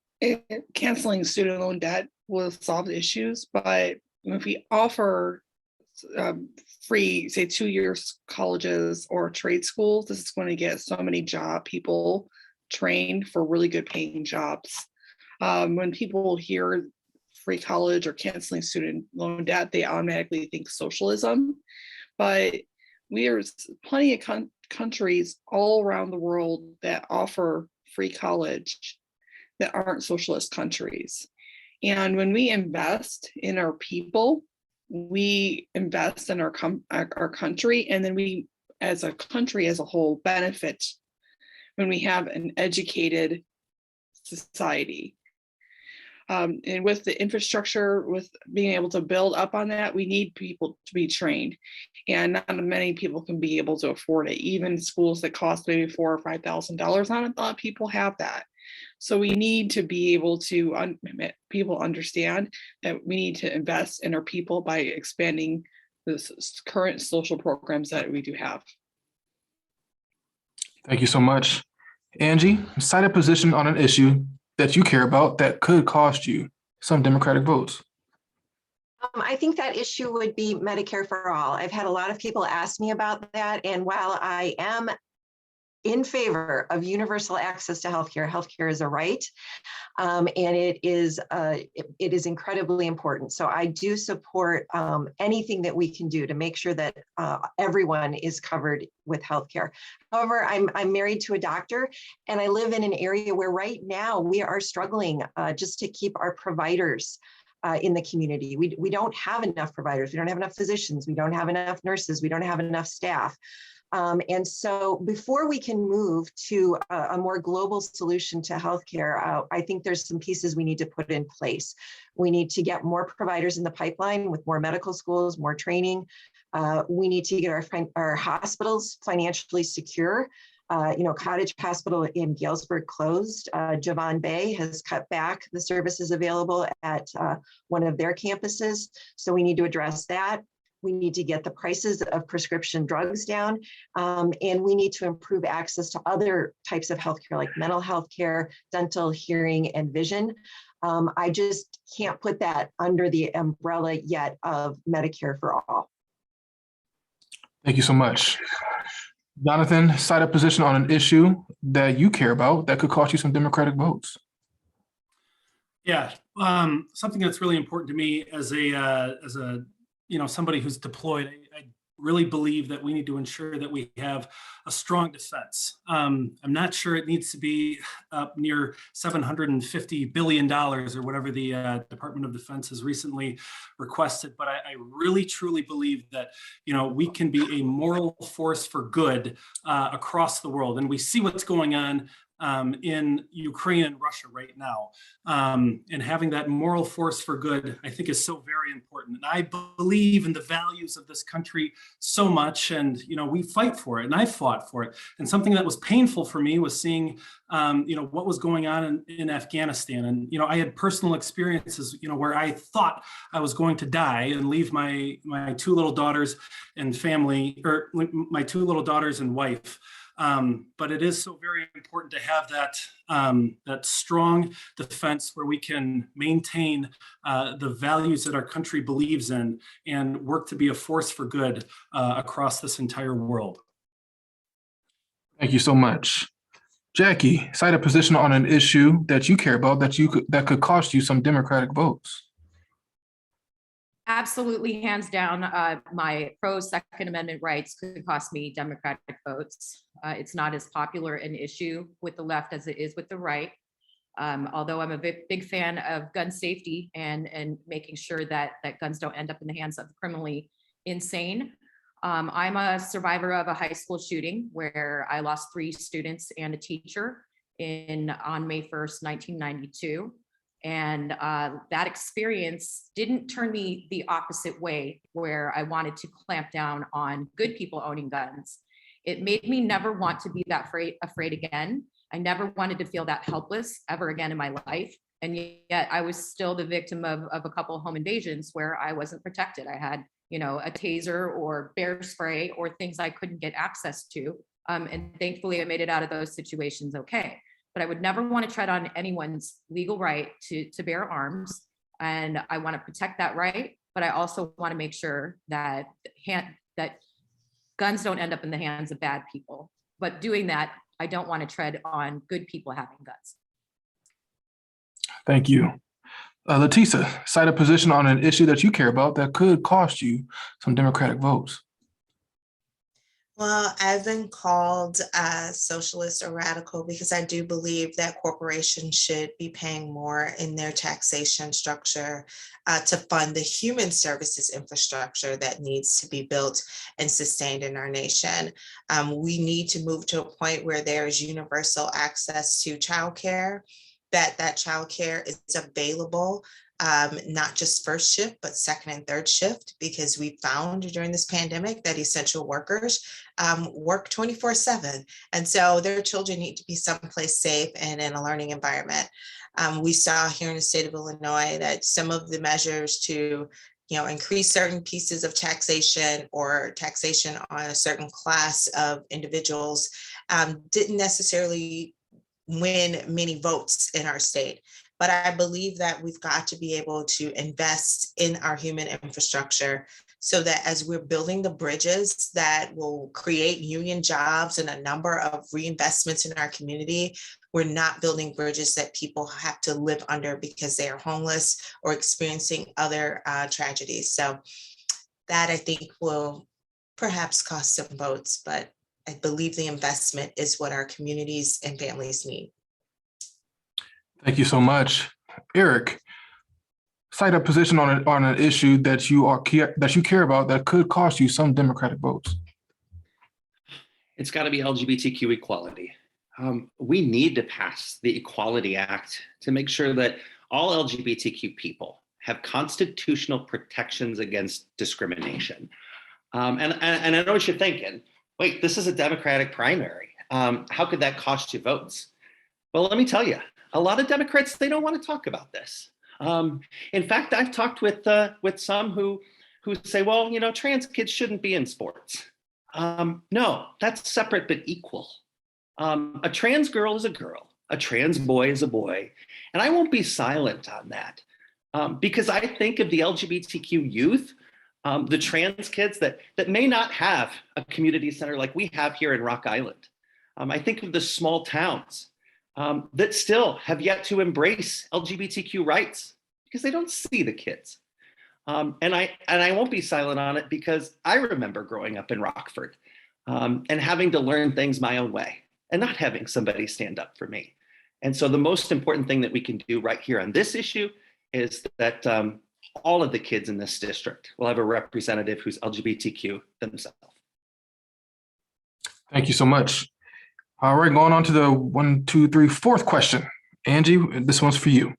canceling student loan debt will solve the issues, but if we offer free, say, 2 years colleges or trade schools, this is going to get so many people trained for really good paying jobs. When people hear free college or canceling student loan debt, they automatically think socialism, but there's plenty of countries all around the world that offer free college that aren't socialist countries. And when we invest in our people, we invest in our country, and then we as a country as a whole benefit when we have an educated society. And with the infrastructure, with being able to build up on that, we need people to be trained. And not many people can be able to afford it. Even schools that cost maybe $4,000 or $5,000, not a lot of people have that. So we need to be able to people understand that we need to invest in our people by expanding the current social programs that we do have. Thank you so much. Angie, cite a position on an issue that you care about that could cost you some Democratic votes. I think that issue would be Medicare for all. I've had a lot of people ask me about that. And while I am in favor of universal access to healthcare, healthcare is a right, and it is incredibly important. So I do support anything that we can do to make sure that everyone is covered with healthcare. However, I'm married to a doctor, and I live in an area where right now we are struggling just to keep our providers in the community. We don't have enough providers. We don't have enough physicians. We don't have enough nurses. We don't have enough staff. And so before we can move to a more global solution to healthcare, I think there's some pieces we need to put in place. We need to get more providers in the pipeline with more medical schools, more training. We need to get our hospitals financially secure. Cottage Hospital in Galesburg closed. Javon Bay has cut back the services available at one of their campuses. So we need to address that. We need to get the prices of prescription drugs down, and we need to improve access to other types of healthcare like mental health care, dental, hearing, and vision. I just can't put that under the umbrella yet of Medicare for all. Thank you so much. Jonathan, cite a position on an issue that you care about that could cost you some Democratic votes. Yeah, something that's really important to me as a somebody who's deployed. I really believe that we need to ensure that we have a strong defense. I'm not sure it needs to be up near $750 billion or whatever the Department of Defense has recently requested, but I really truly believe that we can be a moral force for good across the world. And we see what's going on in Ukraine and Russia right now. And having that moral force for good, I think, is so very important. And I believe in the values of this country so much, and we fight for it, and I fought for it. And something that was painful for me was seeing what was going on in Afghanistan. And I had personal experiences where I thought I was going to die and leave my two little daughters and family, or my two little daughters and wife. But it is so very important to have that strong defense where we can maintain the values that our country believes in and work to be a force for good across this entire world. Thank you so much. Jackie, cite a position on an issue that you care about that could cost you some Democratic votes. Absolutely, hands down, my pro-Second Amendment rights could cost me Democratic votes. It's not as popular an issue with the left as it is with the right. Although I'm a big fan of gun safety and making sure that guns don't end up in the hands of the criminally insane. I'm a survivor of a high school shooting where I lost 3 students and a teacher on May 1st, 1992. And that experience didn't turn me the opposite way, where I wanted to clamp down on good people owning guns. It made me never want to be that afraid again. I never wanted to feel that helpless ever again in my life. And yet I was still the victim of a couple of home invasions where I wasn't protected. I had, a taser or bear spray or things I couldn't get access to. And thankfully I made it out of those situations okay. But I would never want to tread on anyone's legal right to bear arms. And I want to protect that right. But I also want to make sure that guns don't end up in the hands of bad people. But doing that, I don't want to tread on good people having guns. Thank you. Letisa, cite a position on an issue that you care about that could cost you some Democratic votes. Well, I've been called socialist or radical because I do believe that corporations should be paying more in their taxation structure to fund the human services infrastructure that needs to be built and sustained in our nation. We need to move to a point where there is universal access to childcare, that childcare is available, not just first shift, but second and third shift, because we found during this pandemic that essential workers work 24/7. And so their children need to be someplace safe and in a learning environment. We saw here in the state of Illinois that some of the measures to increase certain pieces of taxation or taxation on a certain class of individuals didn't necessarily win many votes in our state. But I believe that we've got to be able to invest in our human infrastructure so that as we're building the bridges that will create union jobs and a number of reinvestments in our community, we're not building bridges that people have to live under because they are homeless or experiencing other tragedies. So that I think will perhaps cost some votes, but I believe the investment is what our communities and families need. Thank you so much. Eric, cite a position on an issue that you care about that could cost you some Democratic votes. It's got to be LGBTQ equality. We need to pass the Equality Act to make sure that all LGBTQ people have constitutional protections against discrimination. And I know what you're thinking. Wait, this is a Democratic primary. How could that cost you votes? Well, let me tell you, a lot of Democrats, they don't want to talk about this. In fact, I've talked with some who say, well, trans kids shouldn't be in sports. No, that's separate but equal. A trans girl is a girl, a trans boy is a boy. And I won't be silent on that because I think of the LGBTQ youth, the trans kids that may not have a community center like we have here in Rock Island. I think of the small towns that still have yet to embrace LGBTQ rights because they don't see the kids. And I won't be silent on it because I remember growing up in Rockford and having to learn things my own way and not having somebody stand up for me. And so the most important thing that we can do right here on this issue is that all of the kids in this district will have a representative who's LGBTQ themselves. Thank you so much. All right, going on to the 1, 2, 3, fourth question. Angie, this one's for you.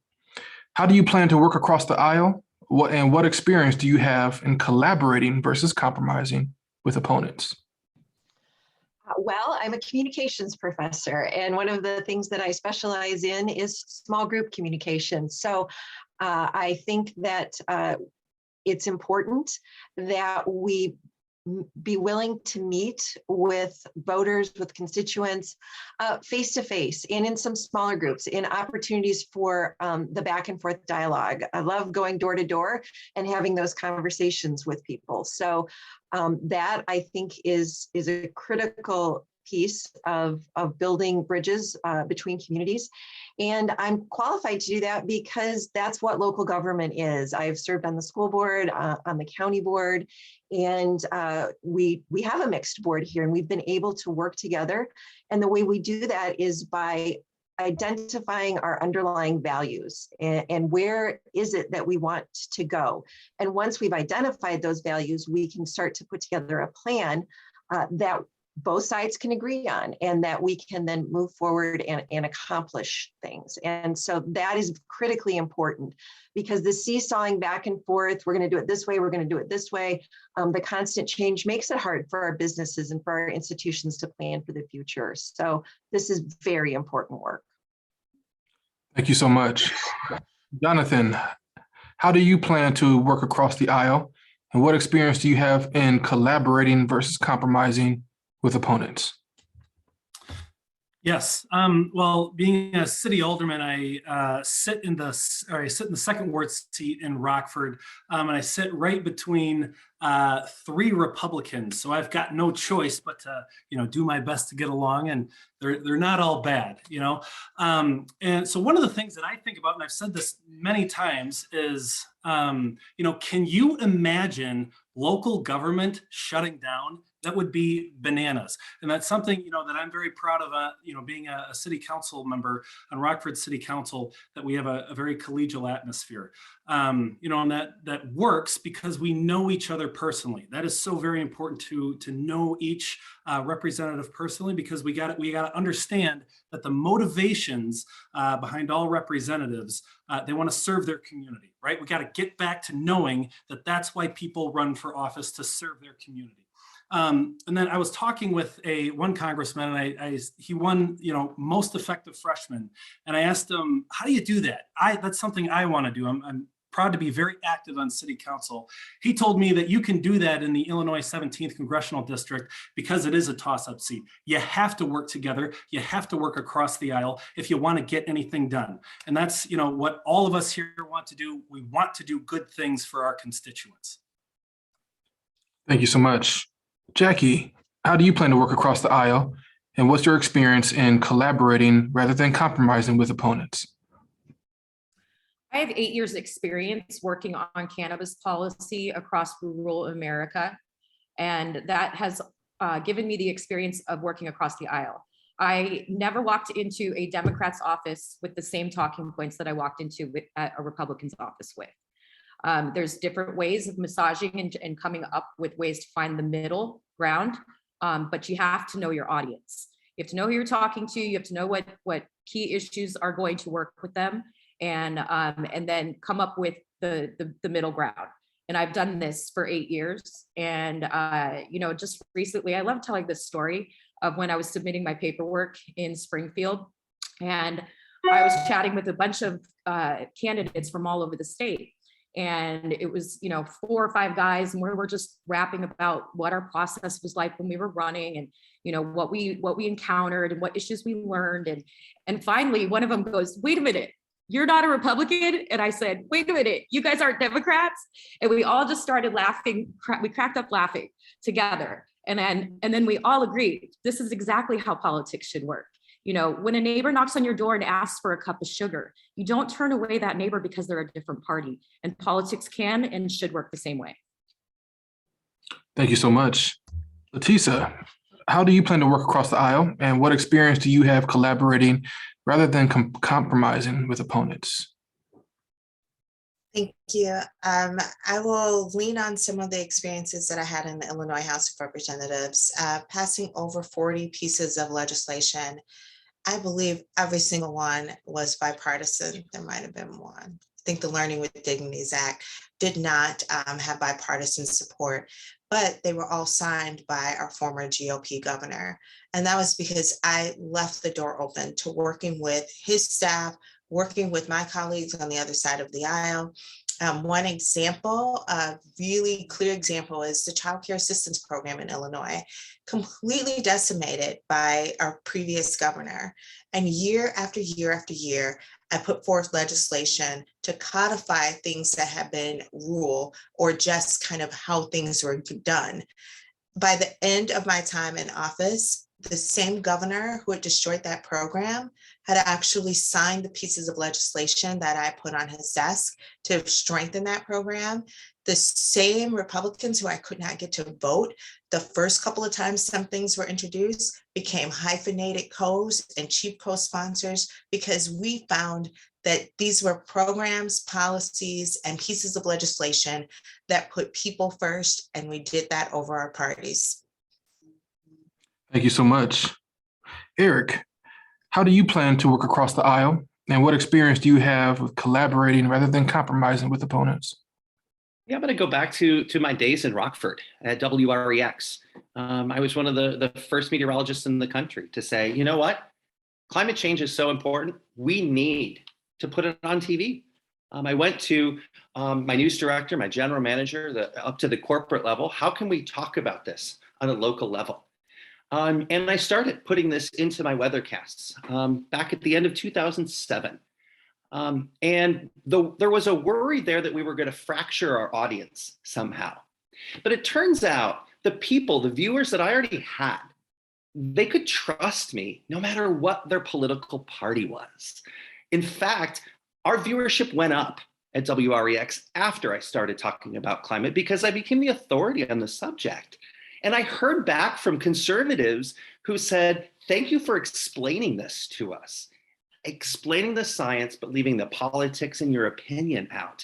How do you plan to work across the aisle? What experience do you have in collaborating versus compromising with opponents? Well, I'm a communications professor, and one of the things that I specialize in is small group communication. So I think that it's important that we be willing to meet with voters, with constituents, face to face, and in some smaller groups, in opportunities for the back and forth dialogue. I love going door to door and having those conversations with people. So that I think is a critical piece of building bridges between communities. And I'm qualified to do that because that's what local government is. I've served on the school board, on the county board, and we have a mixed board here, and we've been able to work together. And the way we do that is by identifying our underlying values and where is it that we want to go. And once we've identified those values, we can start to put together a plan that both sides can agree on, and that we can then move forward and accomplish things. And so that is critically important, because the seesawing back and forth, we're going to do it this way, we're going to do it this way, the constant change makes it hard for our businesses and for our institutions to plan for the future. So this is very important work. Thank you so much. Jonathan, how do you plan to work across the aisle? And what experience do you have in collaborating versus compromising with opponents? Yes. Well, being a city alderman, I sit in the second ward seat in Rockford, and I sit right between 3 Republicans. So I've got no choice but to, do my best to get along, and they're not all bad, And so one of the things that I think about, and I've said this many times, is, can you imagine local government shutting down? That would be bananas. And that's something, that I'm very proud of, being a city council member on Rockford City Council, that we have a very collegial atmosphere, and that works because we know each other personally. That is so very important to know each representative personally, because we got to understand that the motivations behind all representatives, they want to serve their community, right? We got to get back to knowing that that's why people run for office, to serve their community. And then I was talking with one congressman, and he won, most effective freshman. And I asked him, how do you do that? That's something I want to do. I'm proud to be very active on city council. He told me that you can do that in the Illinois 17th Congressional District because it is a toss-up seat. You have to work together. You have to work across the aisle if you want to get anything done. And that's, what all of us here want to do. We want to do good things for our constituents. Thank you so much. Jackie, how do you plan to work across the aisle? And what's your experience in collaborating rather than compromising with opponents? I have 8 years experience working on cannabis policy across rural America. And that has given me the experience of working across the aisle. I never walked into a Democrat's office with the same talking points that I walked into at a Republican's office with. There's different ways of massaging and coming up with ways to find the middle ground, but you have to know your audience. You have to know who you're talking to. You have to know what key issues are going to work with them, and then come up with the middle ground. And I've done this for 8 years. And just recently, I love telling this story of when I was submitting my paperwork in Springfield, and I was chatting with a bunch of candidates from all over the state. And it was, 4 or 5 guys, and we were just rapping about what our process was like when we were running, and, what we encountered and what issues we learned. And finally, one of them goes, "Wait a minute, you're not a Republican?" And I said, "Wait a minute, you guys aren't Democrats?" And we all just started laughing. We cracked up laughing together. And then we all agreed, this is exactly how politics should work. When a neighbor knocks on your door and asks for a cup of sugar, you don't turn away that neighbor because they're a different party. And politics can and should work the same way. Thank you so much. Letisa, how do you plan to work across the aisle? And what experience do you have collaborating rather than compromising with opponents? Thank you. I will lean on some of the experiences that I had in the Illinois House of Representatives, passing over 40 pieces of legislation. I believe every single one was bipartisan. There might have been one. I think the Learning with Dignities Act did not have bipartisan support, but they were all signed by our former GOP governor. And that was because I left the door open to working with his staff, working with my colleagues on the other side of the aisle. One example, a really clear example, is the Child Care Assistance Program in Illinois, completely decimated by our previous governor. And year after year after year, I put forth legislation to codify things that have been rule or just kind of how things were done. By the end of my time in office, the same governor who had destroyed that program had actually signed the pieces of legislation that I put on his desk to strengthen that program. The same Republicans who I could not get to vote the first couple of times some things were introduced became hyphenated co's and chief co-sponsors, because we found that these were programs, policies, and pieces of legislation that put people first, and we did that over our parties. Thank you so much. Eric, how do you plan to work across the aisle? And what experience do you have with collaborating rather than compromising with opponents? Yeah, I'm going to go back to my days in Rockford at WREX. I was one of the first meteorologists in the country to say, you know what? Climate change is so important. We need to put it on TV. I went to my news director, my general manager, up to the corporate level. How can we talk about this on a local level? And I started putting this into my weathercasts back at the end of 2007. And there was a worry there that we were going to fracture our audience somehow. But it turns out the people, the viewers that I already had, they could trust me no matter what their political party was. In fact, our viewership went up at WREX after I started talking about climate because I became the authority on the subject. And I heard back from conservatives who said, thank you for explaining this to us, explaining the science, but leaving the politics and your opinion out.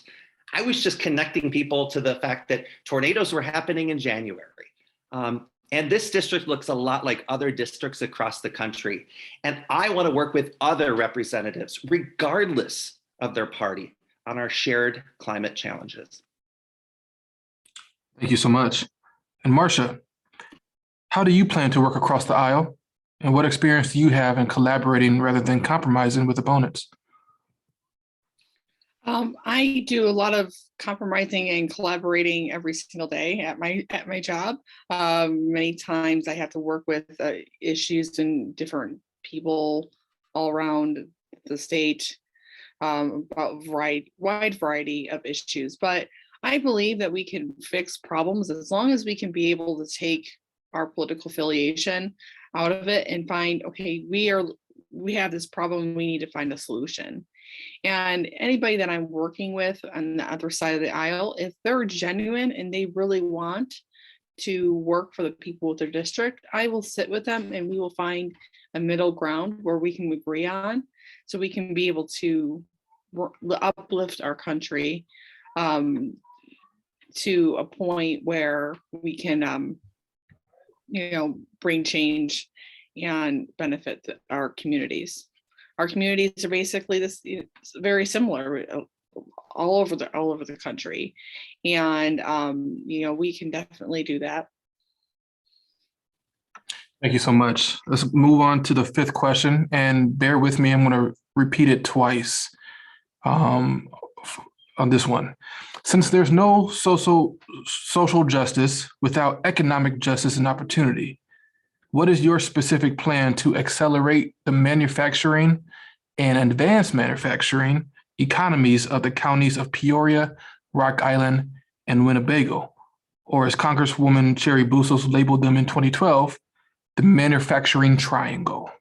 I was just connecting people to the fact that tornadoes were happening in January. And this district looks a lot like other districts across the country. And I want to work with other representatives, regardless of their party, on our shared climate challenges. Thank you so much. And Marcia, how do you plan to work across the aisle? And what experience do you have in collaborating rather than compromising with opponents? I do a lot of compromising and collaborating every single day at my job. Many times I have to work with issues and different people all around the state about wide variety of issues. But I believe that we can fix problems as long as we can be able to take our political affiliation out of it and find, okay, we have this problem, we need to find a solution. And anybody that I'm working with on the other side of the aisle, if they're genuine and they really want to work for the people of their district, I will sit with them and we will find a middle ground where we can agree on, so we can be able to uplift our country to a point where we can, bring change and benefit our communities. Our communities are basically very similar all over the country, and we can definitely do that. Thank you so much. Let's move on to the fifth question, and bear with me, I'm going to repeat it twice on this one. Since there's no social justice without economic justice and opportunity, what is your specific plan to accelerate the manufacturing and advanced manufacturing economies of the counties of Peoria, Rock Island, and Winnebago, or as Congresswoman Cheri Bustos labeled them in 2012, the manufacturing triangle?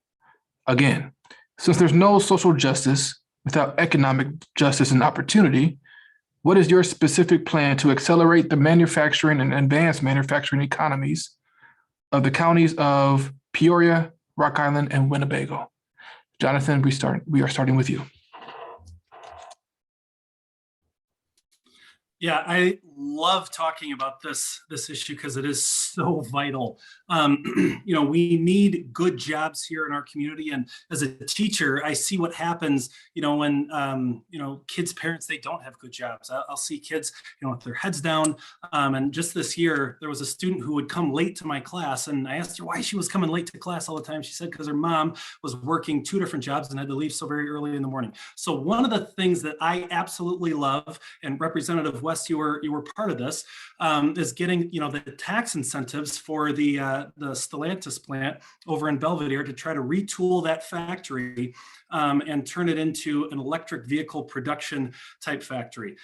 Again, since there's no social justice without economic justice and opportunity, what is your specific plan to accelerate the manufacturing and advanced manufacturing economies of the counties of Peoria, Rock Island, and Winnebago? Jonathan, we are starting with you. Yeah, I love talking about this issue because it is so vital. We need good jobs here in our community, and as a teacher, I see what happens. When kids' parents, they don't have good jobs. I'll see kids, with their heads down. And just this year, there was a student who would come late to my class, and I asked her why she was coming late to class all the time. She said because her mom was working 2 different jobs and had to leave so very early in the morning. So one of the things that I absolutely love, and Representative West, you were part of this, is getting the tax incentives for the Stellantis plant over in Belvedere to try to retool that factory and turn it into an electric vehicle production type factory.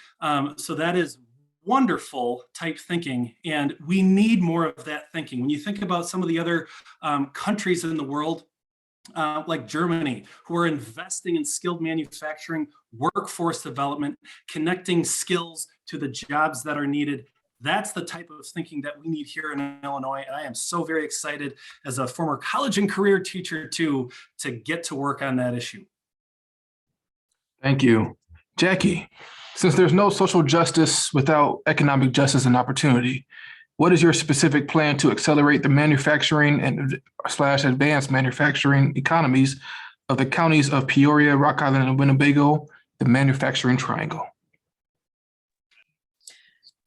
So that is wonderful type thinking, and we need more of that thinking. When you think about some of the other countries in the world, like Germany, who are investing in skilled manufacturing, workforce development, connecting skills to the jobs that are needed. That's the type of thinking that we need here in Illinois. And I am so very excited as a former college and career teacher to get to work on that issue. Thank you. Jackie, since there's no social justice without economic justice and opportunity, what is your specific plan to accelerate the manufacturing and / advanced manufacturing economies of the counties of Peoria, Rock Island, and Winnebago, the manufacturing triangle?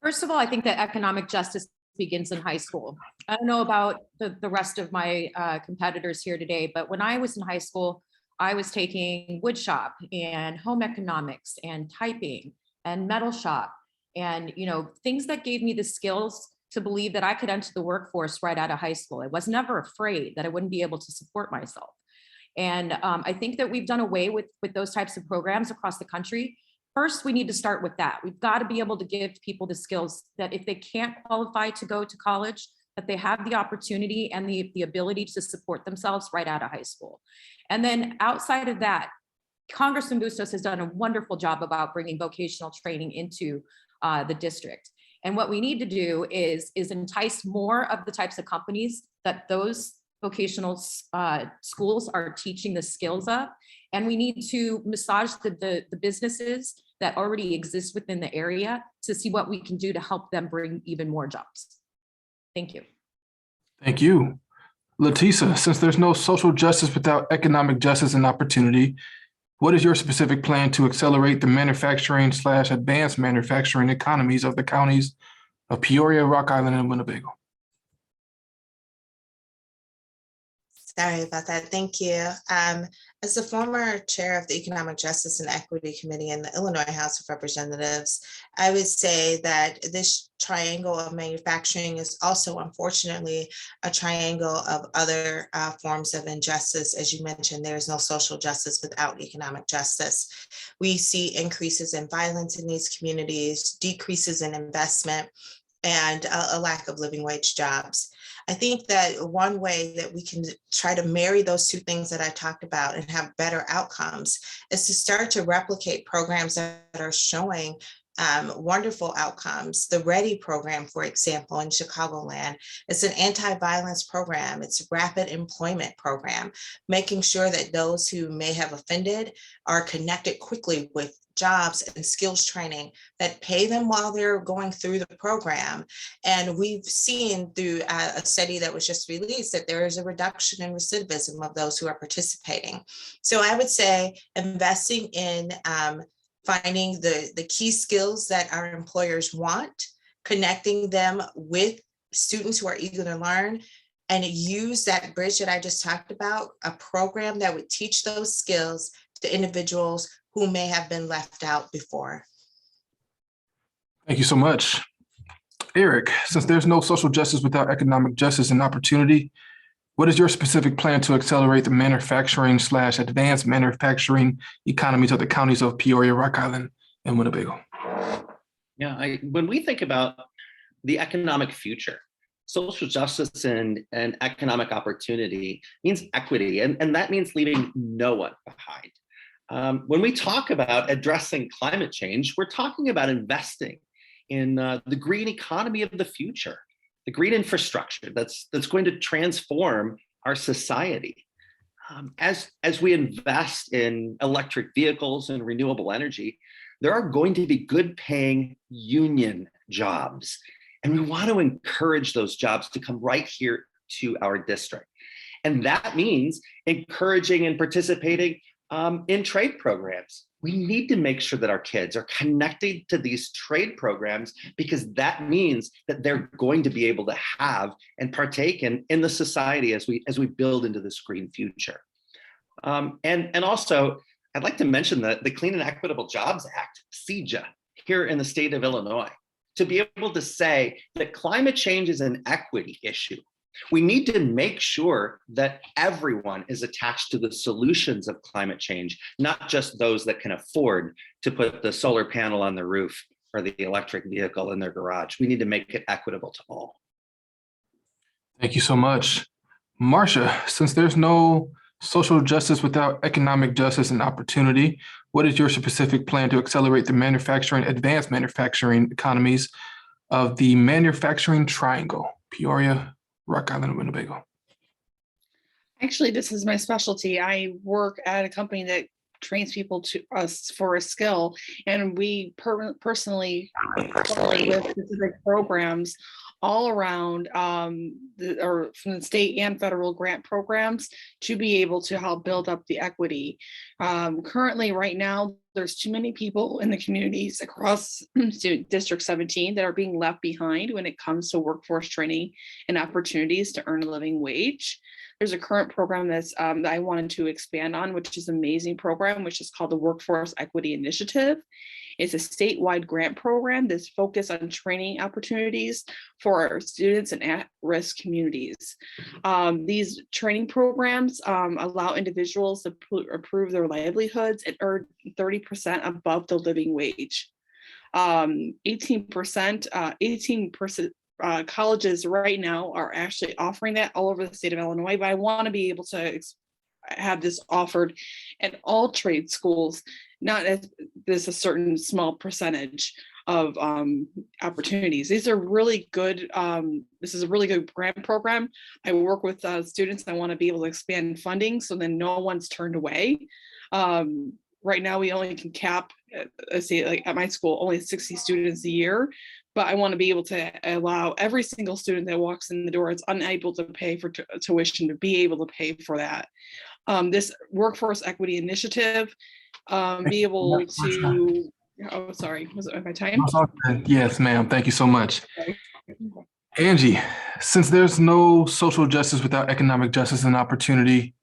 First of all, I think that economic justice begins in high school. I don't know about the rest of my competitors here today, but when I was in high school, I was taking wood shop and home economics and typing and metal shop and things that gave me the skills to believe that I could enter the workforce right out of high school. I was never afraid that I wouldn't be able to support myself. And I think that we've done away with those types of programs across the country. First, we need to start with that. We've got to be able to give people the skills that if they can't qualify to go to college, that they have the opportunity and the ability to support themselves right out of high school. And then outside of that, Congressman Bustos has done a wonderful job about bringing vocational training into the district. And what we need to do is entice more of the types of companies that those vocational schools are teaching the skills of. And we need to massage the businesses that already exist within the area to see what we can do to help them bring even more jobs. Thank you. Thank you. Latisa, since there's no social justice without economic justice and opportunity, what is your specific plan to accelerate the manufacturing / advanced manufacturing economies of the counties of Peoria, Rock Island, and Winnebago? Sorry about that. Thank you. As the former chair of the Economic Justice and Equity Committee in the Illinois House of Representatives, I would say that this triangle of manufacturing is also, unfortunately, a triangle of other forms of injustice. As you mentioned, there is no social justice without economic justice. We see increases in violence in these communities, decreases in investment, and a lack of living wage jobs. I think that one way that we can try to marry those two things that I talked about and have better outcomes is to start to replicate programs that are showing wonderful outcomes. The READY program, for example, in Chicagoland, it's an anti-violence program. It's a rapid employment program, making sure that those who may have offended are connected quickly with jobs and skills training that pay them while they're going through the program. And we've seen through a study that was just released that there is a reduction in recidivism of those who are participating. So I would say investing in finding the key skills that our employers want, connecting them with students who are eager to learn, and use that bridge that I just talked about, a program that would teach those skills to individuals who may have been left out before. Thank you so much. Eric, since there's no social justice without economic justice and opportunity, what is your specific plan to accelerate the manufacturing / advanced manufacturing economies of the counties of Peoria, Rock Island, and Winnebago? Yeah, when we think about the economic future, social justice and economic opportunity means equity, and that means leaving no one behind. When we talk about addressing climate change, we're talking about investing in the green economy of the future, the green infrastructure that's going to transform our society. As we invest in electric vehicles and renewable energy, there are going to be good paying union jobs. And we want to encourage those jobs to come right here to our district. And that means encouraging and participating in trade programs. We need to make sure that our kids are connected to these trade programs, because that means that they're going to be able to have and partake in the society as we build into this green future. And also, I'd like to mention the Clean and Equitable Jobs Act, CEJA, here in the state of Illinois, to be able to say that climate change is an equity issue. We need to make sure that everyone is attached to the solutions of climate change, not just those that can afford to put the solar panel on the roof or the electric vehicle in their garage. We need to make it equitable to all. Thank you so much. Marcia, since there's no social justice without economic justice and opportunity, what is your specific plan to accelerate the manufacturing, advanced manufacturing economies of the manufacturing triangle, Peoria, Rock Island, and Winnebago? Actually, this is my specialty. I work at a company that trains people to us for a skill, and we personally partner with specific programs all around or from the state and federal grant programs to be able to help build up the equity. Currently, right now, there's too many people in the communities across District 17 that are being left behind when it comes to workforce training and opportunities to earn a living wage. There's a current program that I wanted to expand on, which is an amazing program, which is called the Workforce Equity Initiative. It's a statewide grant program that's focused on training opportunities for our students in at-risk communities. These training programs allow individuals to improve their livelihoods and earn 30% above the living wage. 18% colleges right now are actually offering that all over the state of Illinois, but I want to be able to have this offered at all trade schools, not as this a certain small percentage of opportunities. These are really good. This is a really good grant program. I work with students. I want to be able to expand funding so then no one's turned away. Right now, we only can cap, let's say, like at my school, only 60 students a year. But I want to be able to allow every single student that walks in the door that's unable to pay for tuition to be able to pay for that. This Workforce Equity Initiative, be able to, oh, sorry, was it my time? Yes, ma'am. Thank you so much. Angie, since there's no social justice without economic justice and opportunity,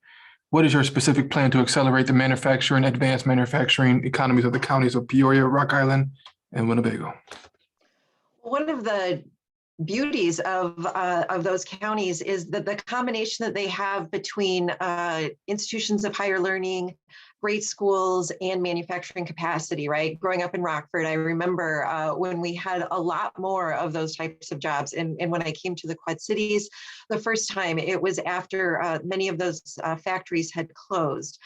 what is your specific plan to accelerate the manufacturing, advanced manufacturing economies of the counties of Peoria, Rock Island, and Winnebago? One of the beauties of those counties is that the combination that they have between institutions of higher learning, great schools, and manufacturing capacity, right? Growing up in Rockford, I remember when we had a lot more of those types of jobs. And when I came to the Quad Cities, the first time, it was after many of those factories had closed.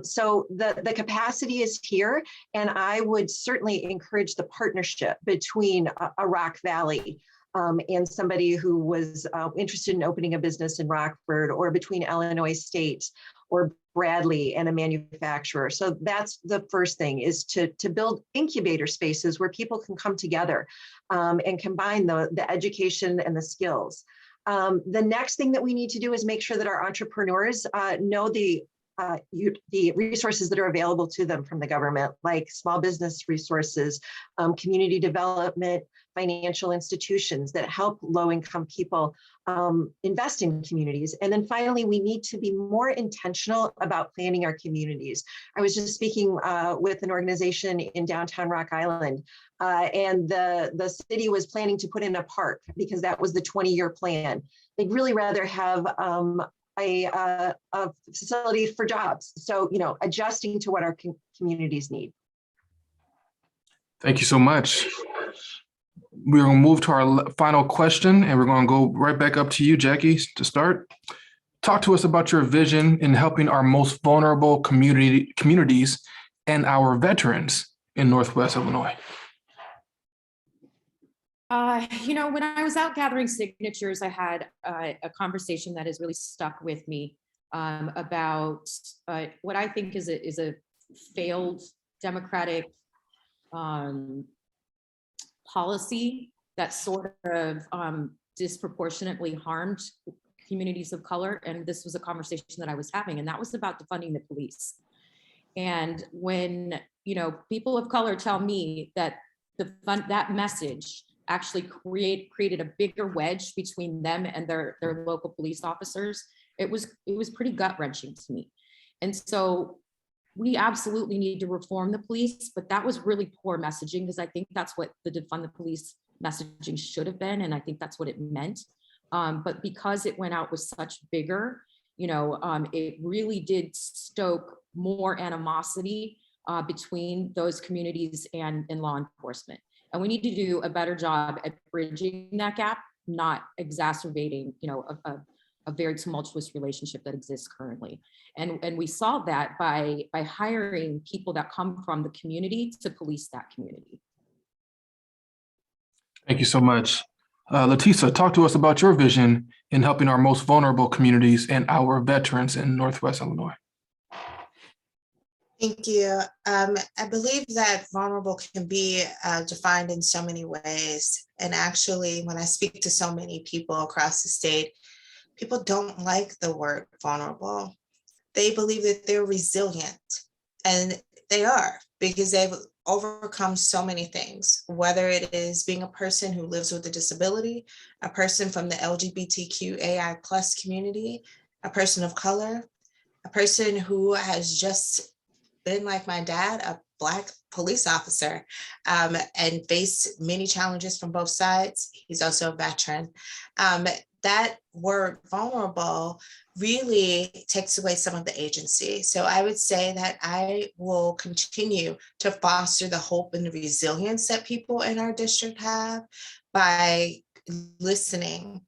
So the capacity is here, and I would certainly encourage the partnership between a Rock Valley and somebody who was interested in opening a business in Rockford, or between Illinois State or Bradley and a manufacturer. So that's the first thing, is to build incubator spaces where people can come together and combine the education and the skills. The next thing that we need to do is make sure that our entrepreneurs know the resources that are available to them from the government, like small business resources, community development, financial institutions that help low-income people invest in communities. And then finally, we need to be more intentional about planning our communities. I was just speaking with an organization in downtown Rock Island, and the city was planning to put in a park because that was the 20-year plan. They'd really rather have a facility for jobs. So, adjusting to what our communities need. Thank you so much. We're going to move to our final question, and we're going to go right back up to you, Jackie, to start. Talk to us about your vision in helping our most vulnerable communities and our veterans in Northwest Illinois. When I was out gathering signatures, I had a conversation that has really stuck with me about what I think is a failed democratic policy that sort of disproportionately harmed communities of color. And this was a conversation that I was having, and that was about defunding the police. And when, people of color tell me that that message actually created a bigger wedge between them and their local police officers, it was pretty gut-wrenching to me. And so we absolutely need to reform the police, but that was really poor messaging, because I think that's what the defund the police messaging should have been, and I think that's what it meant. But because it went out with such vigor, it really did stoke more animosity between those communities and law enforcement. And we need to do a better job at bridging that gap, not exacerbating, a very tumultuous relationship that exists currently. And we solve that by hiring people that come from the community to police that community. Thank you so much. Letisa, talk to us about your vision in helping our most vulnerable communities and our veterans in Northwest Illinois. Thank you. I believe that vulnerable can be defined in so many ways. And actually, when I speak to so many people across the state, people don't like the word vulnerable. They believe that they're resilient, and they are, because they've overcome so many things, whether it is being a person who lives with a disability, a person from the LGBTQAI+ community, a person of color, a person who has just been, like my dad, a Black police officer, and faced many challenges from both sides. He's also a veteran. That word vulnerable really takes away some of the agency. So I would say that I will continue to foster the hope and the resilience that people in our district have by listening.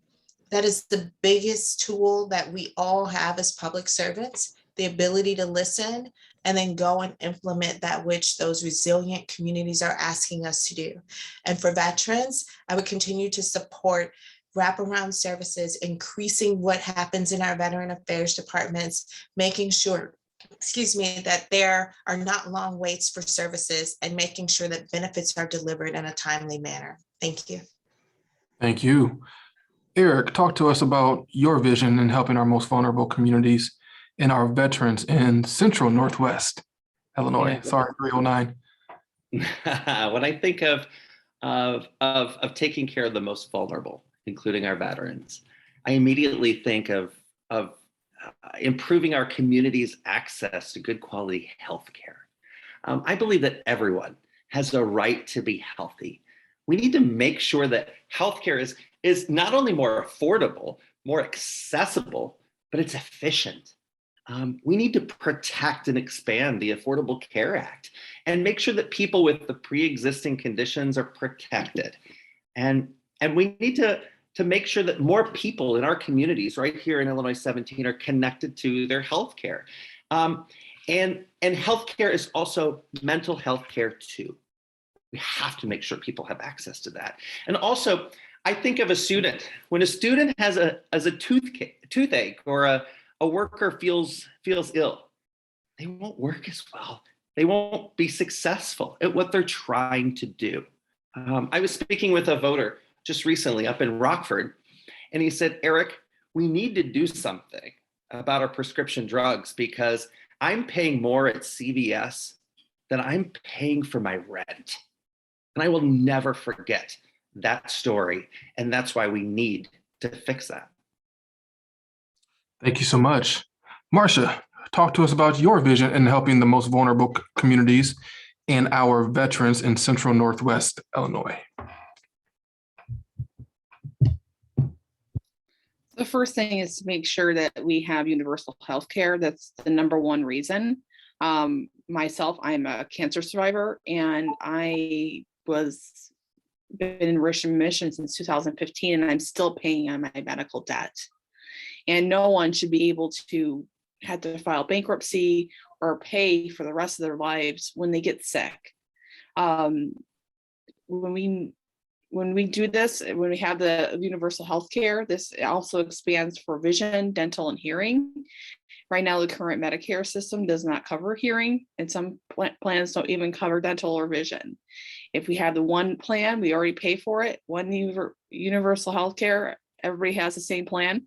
That is the biggest tool that we all have as public servants, the ability to listen and then go and implement that which those resilient communities are asking us to do. And for veterans, I would continue to support wraparound services, increasing what happens in our veteran affairs departments, making sure, that there are not long waits for services, and making sure that benefits are delivered in a timely manner. Thank you. Thank you. Eric, talk to us about your vision in helping our most vulnerable communities and our veterans in Central Northwest Illinois. Yeah. Sorry, 309. When I think of taking care of the most vulnerable, including our veterans, I immediately think of improving our community's access to good quality health care. I believe that everyone has a right to be healthy. We need to make sure that healthcare is not only more affordable, more accessible, but it's efficient. We need to protect and expand the Affordable Care Act and make sure that people with the pre-existing conditions are protected. And we need to make sure that more people in our communities right here in Illinois 17 are connected to their healthcare. And healthcare is also mental health care too. We have to make sure people have access to that. And also, I think of a student. When a student has a toothache or a worker feels ill, they won't work as well. They won't be successful at what they're trying to do. I was speaking with a voter just recently up in Rockford, and he said, Eric, we need to do something about our prescription drugs because I'm paying more at CVS than I'm paying for my rent. And I will never forget that story. And that's why we need to fix that. Thank you so much. Marcia, talk to us about your vision in helping the most vulnerable communities and our veterans in Central Northwest Illinois. The first thing is to make sure that we have universal health care. That's the number one reason. Myself, I'm a cancer survivor, and I was been in remission since 2015, and I'm still paying on my medical debt. And no one should be able to have to file bankruptcy or pay for the rest of their lives when they get sick. When we do this, when we have the universal health care, this also expands for vision, dental, and hearing. Right now, the current Medicare system does not cover hearing, and some plans don't even cover dental or vision. If we have the one plan, we already pay for it, one universal health care, everybody has the same plan.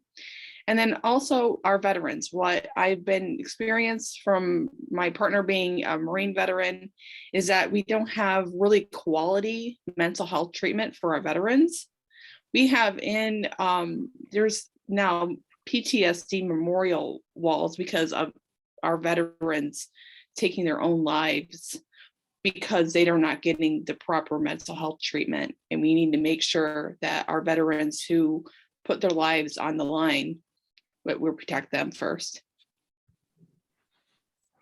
And then also our veterans. What I've been experienced from my partner being a Marine veteran is that we don't have really quality mental health treatment for our veterans. We have there's now PTSD memorial walls because of our veterans taking their own lives because they are not getting the proper mental health treatment. And we need to make sure that our veterans who put their lives on the line, but we'll protect them first.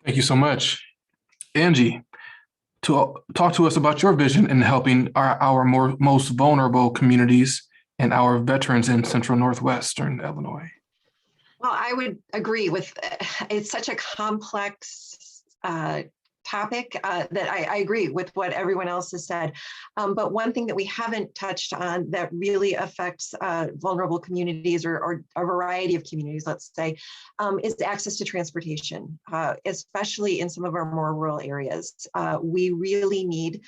Thank you so much. Angie, to talk to us about your vision in helping our most vulnerable communities and our veterans in Central Northwestern Illinois. Well, I would agree with, it's such a complex topic that I agree with what everyone else has said. But one thing that we haven't touched on that really affects vulnerable communities or a variety of communities, let's say, is access to transportation, especially in some of our more rural areas. We really need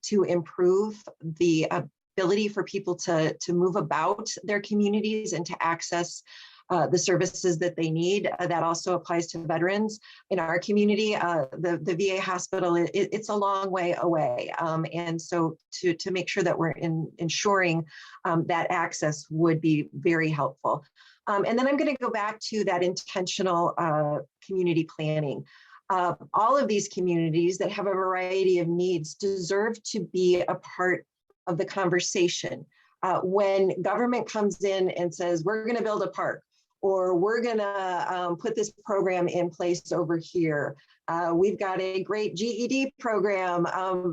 to improve the ability for people to move about their communities and to access the services that they need. That also applies to veterans. In our community, the VA hospital, it's a long way away. And so to make sure that we're ensuring that access would be very helpful. And then I'm going to go back to that intentional community planning. All of these communities that have a variety of needs deserve to be a part of the conversation. When government comes in and says, we're going to build a park, or we're going to put this program in place over here. We've got a great GED program,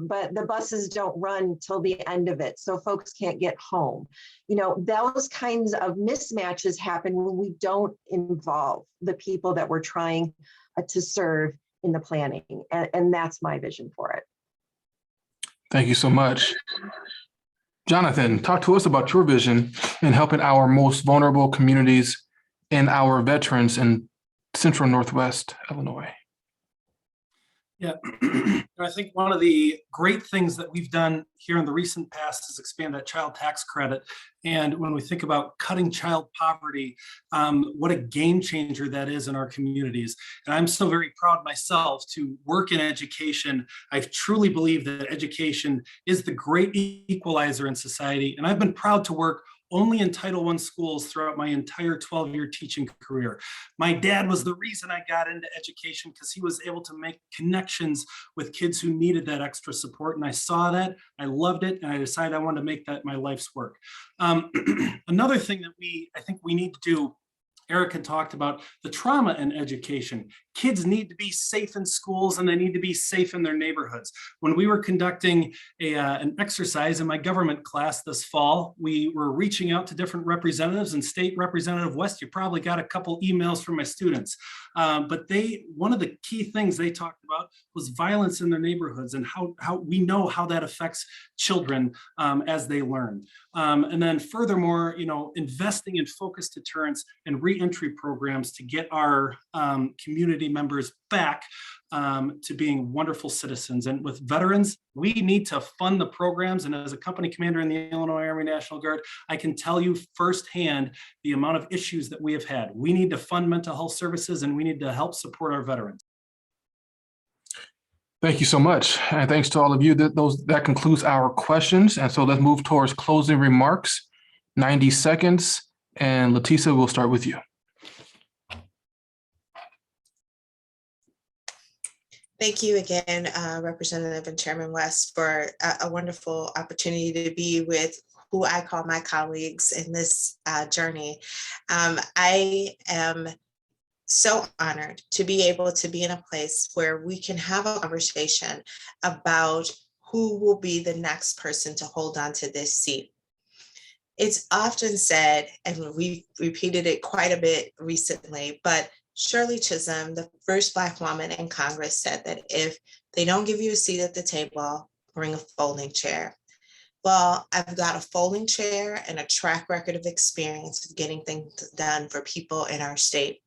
but the buses don't run till the end of it, so folks can't get home. You know, those kinds of mismatches happen when we don't involve the people that we're trying to serve in the planning, and that's my vision for it. Thank you so much. Jonathan, talk to us about your vision in helping our most vulnerable communities and our veterans in Central Northwest Illinois. Yeah, I think one of the great things that we've done here in the recent past is expand that child tax credit. And when we think about cutting child poverty, what a game changer that is in our communities. And I'm so very proud myself to work in education. I truly believe that education is the great equalizer in society. And I've been proud to work only in Title I schools throughout my entire 12-year teaching career. My dad was the reason I got into education because he was able to make connections with kids who needed that extra support. And I saw that, I loved it, and I decided I wanted to make that my life's work. Another thing that I think we need to do, Eric had talked about the trauma in education. Kids need to be safe in schools and they need to be safe in their neighborhoods. When we were conducting an exercise in my government class this fall, we were reaching out to different representatives, and State Representative West, you probably got a couple emails from my students. But one of the key things they talked about was violence in their neighborhoods and how we know how that affects children as they learn. And then furthermore, investing in focused deterrence and re-entry programs to get our community members back to being wonderful citizens. And with veterans, we need to fund the programs. And as a company commander in the Illinois Army National Guard, I can tell you firsthand the amount of issues that we have had. We need to fund mental health services and we need to help support our veterans. Thank you so much. And thanks to all of you. That concludes our questions. And so let's move towards closing remarks, 90 seconds. And Leticia, we'll start with you. Thank you again, Representative and Chairman West, for a wonderful opportunity to be with who I call my colleagues in this journey. I am so honored to be able to be in a place where we can have a conversation about who will be the next person to hold on to this seat. It's often said, and we've repeated it quite a bit recently, but Shirley Chisholm, the first Black woman in Congress, said that if they don't give you a seat at the table, bring a folding chair. Well, I've got a folding chair and a track record of experience of getting things done for people in our state.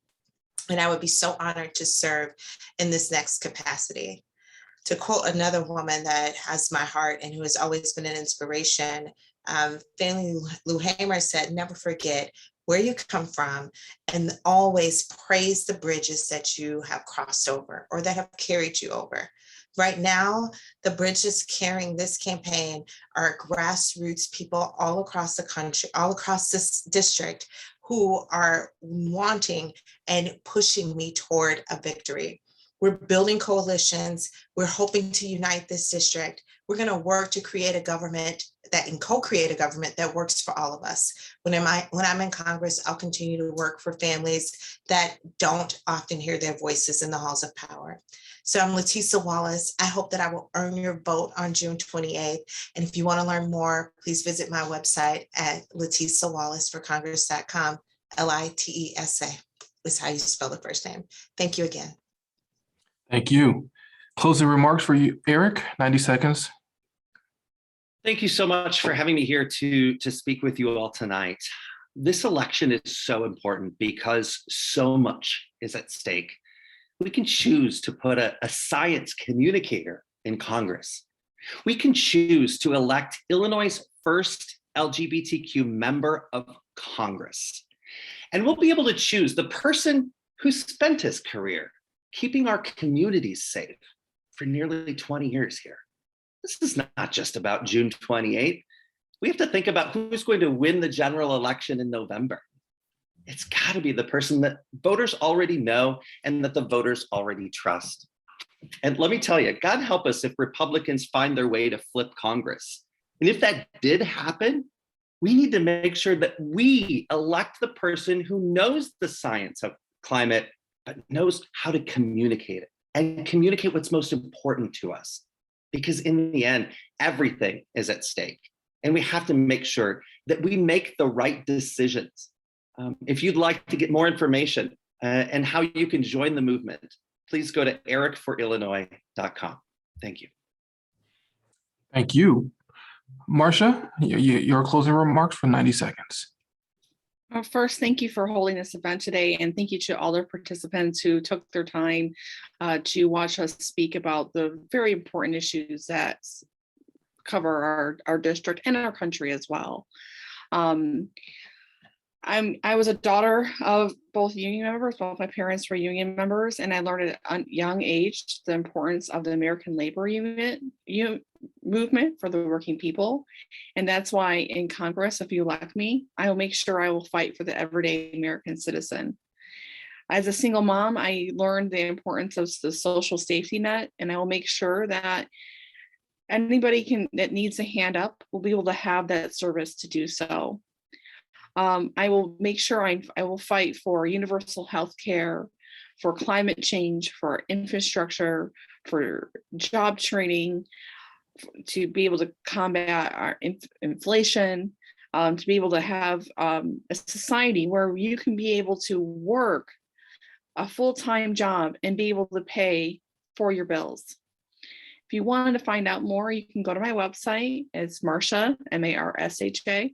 And I would be so honored to serve in this next capacity. To quote another woman that has my heart and who has always been an inspiration, Fannie Lou Hamer said, never forget where you come from and always praise the bridges that you have crossed over or that have carried you over. Right now, the bridges carrying this campaign are grassroots people all across the country, all across this district, who are wanting and pushing me toward a victory. We're building coalitions. We're hoping to unite this district. We're going to work to create a government and co-create a government that works for all of us. When I'm in Congress, I'll continue to work for families that don't often hear their voices in the halls of power. So I'm Letisa Wallace. I hope that I will earn your vote on June 28th. And if you want to learn more, please visit my website at letisawallaceforcongress.com. Litesa is how you spell the first name. Thank you again. Thank you. Closing remarks for you, Eric, 90 seconds. Thank you so much for having me here to speak with you all tonight. This election is so important because so much is at stake. We can choose to put a science communicator in Congress. We can choose to elect Illinois' first LGBTQ member of Congress. And we'll be able to choose the person who spent his career keeping our communities safe for nearly 20 years here. This is not just about June 28th. We have to think about who's going to win the general election in November. It's got to be the person that voters already know and that the voters already trust. And let me tell you, God help us if Republicans find their way to flip Congress. And if that did happen, we need to make sure that we elect the person who knows the science of climate, but knows how to communicate it and communicate what's most important to us. Because in the end, everything is at stake. And we have to make sure that we make the right decisions. If you'd like to get more information and how you can join the movement, please go to ericforillinois.com. Thank you. Thank you. Marcia, your closing remarks for 90 seconds. First, thank you for holding this event today, and thank you to all the participants who took their time to watch us speak about the very important issues that cover our district and our country as well. I was a daughter of both union members. Both my parents were union members, and I learned at a young age the importance of the American labor movement for the working people. And that's why in Congress, if you elect me, I will make sure I will fight for the everyday American citizen. As a single mom, I learned the importance of the social safety net, and I will make sure that anybody that needs a hand up will be able to have that service to do so. I will make sure I will fight for universal health care, for climate change, for infrastructure, for job training, to be able to combat our inflation, to be able to have a society where you can be able to work a full-time job and be able to pay for your bills. If you wanted to find out more, you can go to my website. It's Marcia, M-A-R-S-H-A,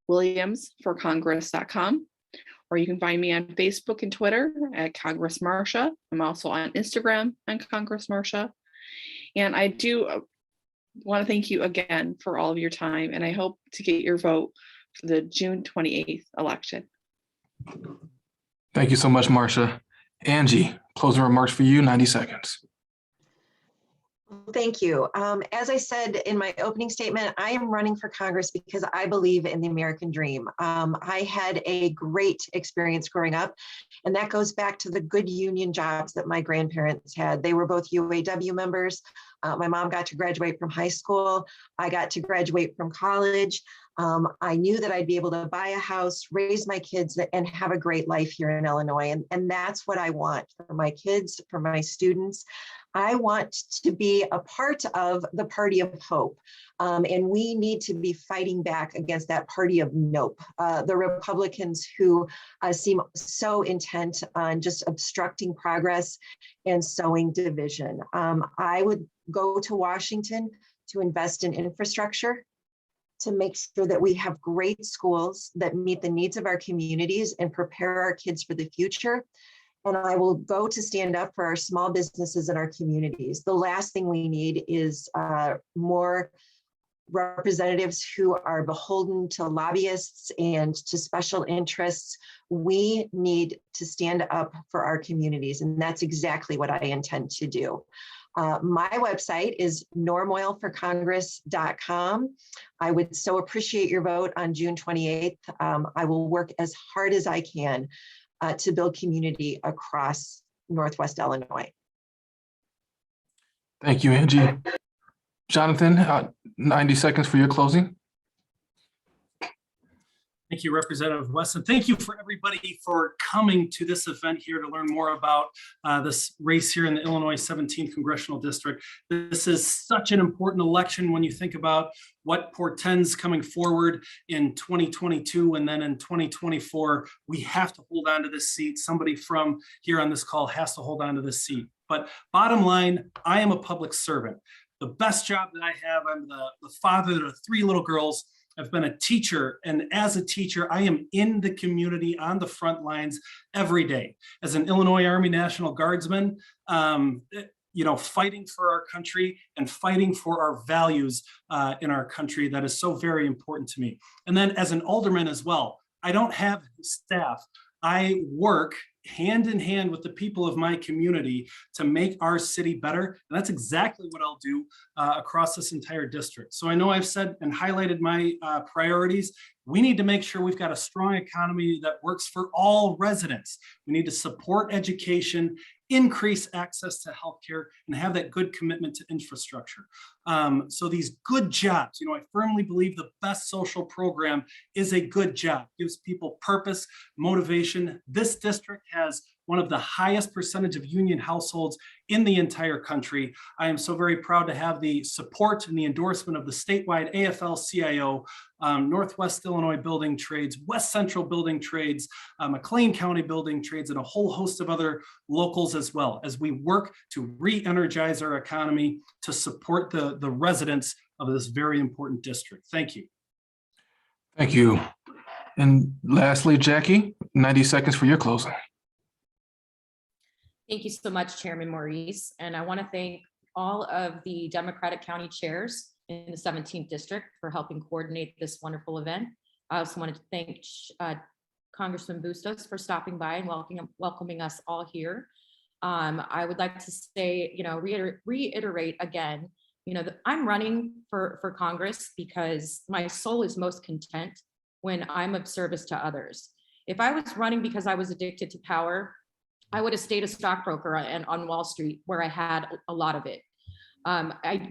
Williams.com, or you can find me on Facebook and Twitter at Congress Marcia. I'm also on Instagram on Congress Marcia. And I do want to thank you again for all of your time, and I hope to get your vote for the June 28th election. Thank you so much, Marcia. Angie, closing remarks for you, 90 seconds. Thank you. As I said in my opening statement, I am running for Congress because I believe in the American dream. I had a great experience growing up, and that goes back to the good union jobs that my grandparents had. They were both UAW members. My mom got to graduate from high school. I got to graduate from college. I knew that I'd be able to buy a house, raise my kids, and have a great life here in Illinois. And that's what I want for my kids, for my students. I want to be a part of the party of hope. And we need to be fighting back against that party of nope. The Republicans who seem so intent on just obstructing progress and sowing division. I would go to Washington to invest in infrastructure, to make sure that we have great schools that meet the needs of our communities and prepare our kids for the future. And I will go to stand up for our small businesses in our communities. The last thing we need is more representatives who are beholden to lobbyists and to special interests. We need to stand up for our communities, and that's exactly what I intend to do. My website is normoilforcongress.com. I would so appreciate your vote on June 28th. I will work as hard as I can to build community across Northwest Illinois. Thank you, Angie. Jonathan, 90 seconds for your closing. Thank you, Representative Weston. Thank you for everybody for coming to this event here to learn more about this race here in the Illinois 17th Congressional District. This is such an important election when you think about what portends coming forward in 2022 and then in 2024. We have to hold on to this seat. Somebody from here on this call has to hold on to this seat. But bottom line, I am a public servant. The best job that I have, I'm the father of 3 little girls. I've been a teacher, and as a teacher, I am in the community on the front lines every day. As an Illinois Army National Guardsman, fighting for our country and fighting for our values in our country, that is so very important to me. And then as an alderman as well, I don't have staff. I work hand in hand with the people of my community to make our city better. And that's exactly what I'll do across this entire district. So I know I've said and highlighted my priorities. We need to make sure we've got a strong economy that works for all residents. We need to support education, increase access to healthcare, and have that good commitment to infrastructure. So these good jobs, I firmly believe the best social program is a good job, gives people purpose, motivation. This district has one of the highest percentage of union households in the entire country. I am so very proud to have the support and the endorsement of the statewide AFL-CIO, Northwest Illinois Building Trades, West Central Building Trades, McLean County Building Trades, and a whole host of other locals as well, as we work to re-energize our economy to support the residents of this very important district. Thank you. Thank you. And lastly, Jackie, 90 seconds for your closing. Thank you so much, Chairman Maurice. And I want to thank all of the Democratic county chairs in the 17th District for helping coordinate this wonderful event. I also wanted to thank Congressman Bustos for stopping by and welcoming us all here. I would like to say, reiterate again, that I'm running for Congress because my soul is most content when I'm of service to others. If I was running because I was addicted to power, I would have stayed a stockbroker on Wall Street, where I had a lot of it.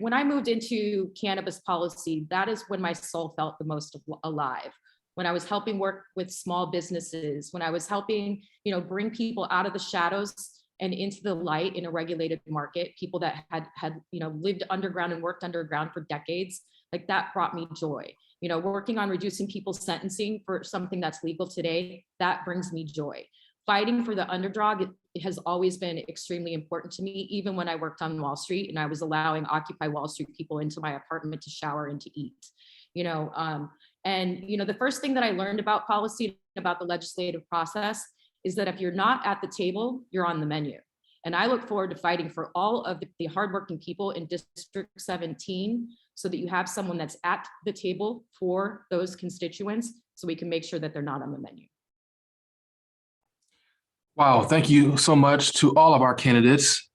When I moved into cannabis policy, that is when my soul felt the most alive. When I was helping work with small businesses, when I was helping, bring people out of the shadows and into the light in a regulated market, people that had lived underground and worked underground for decades, like that brought me joy. Working on reducing people's sentencing for something that's legal today, that brings me joy. Fighting for the underdog, it has always been extremely important to me, even when I worked on Wall Street and I was allowing Occupy Wall Street people into my apartment to shower and to eat. The first thing that I learned about policy, about the legislative process, is that if you're not at the table, you're on the menu. And I look forward to fighting for all of the hardworking people in District 17 so that you have someone that's at the table for those constituents so we can make sure that they're not on the menu. Wow, thank you so much to all of our candidates.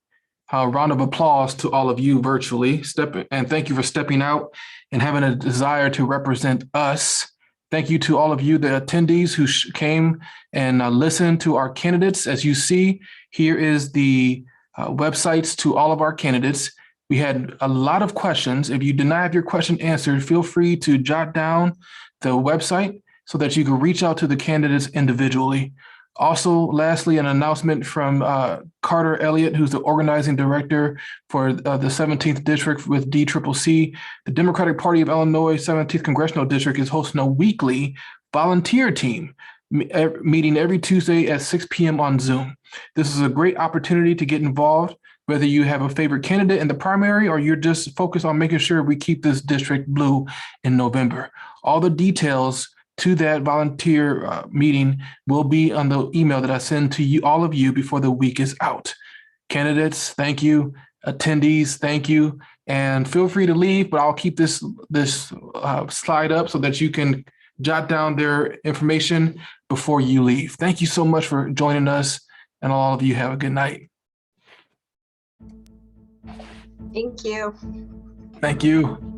A round of applause to all of you virtually. And thank you for stepping out and having a desire to represent us. Thank you to all of you, the attendees who came and listened to our candidates. As you see, here is the websites to all of our candidates. We had a lot of questions. If you did not have your question answered, feel free to jot down the website so that you can reach out to the candidates individually. Also, lastly, an announcement from Carter Elliott, who's the organizing director for the 17th District with DCCC. The Democratic Party of Illinois 17th Congressional District is hosting a weekly volunteer team meeting every Tuesday at 6 p.m. on Zoom. This is a great opportunity to get involved, whether you have a favorite candidate in the primary or you're just focused on making sure we keep this district blue in November. All the details to that volunteer meeting will be on the email that I send to you, all of you, before the week is out. Candidates, thank you. Attendees, thank you. And feel free to leave, but I'll keep this slide up so that you can jot down their information before you leave. Thank you so much for joining us, and all of you have a good night. Thank you. Thank you.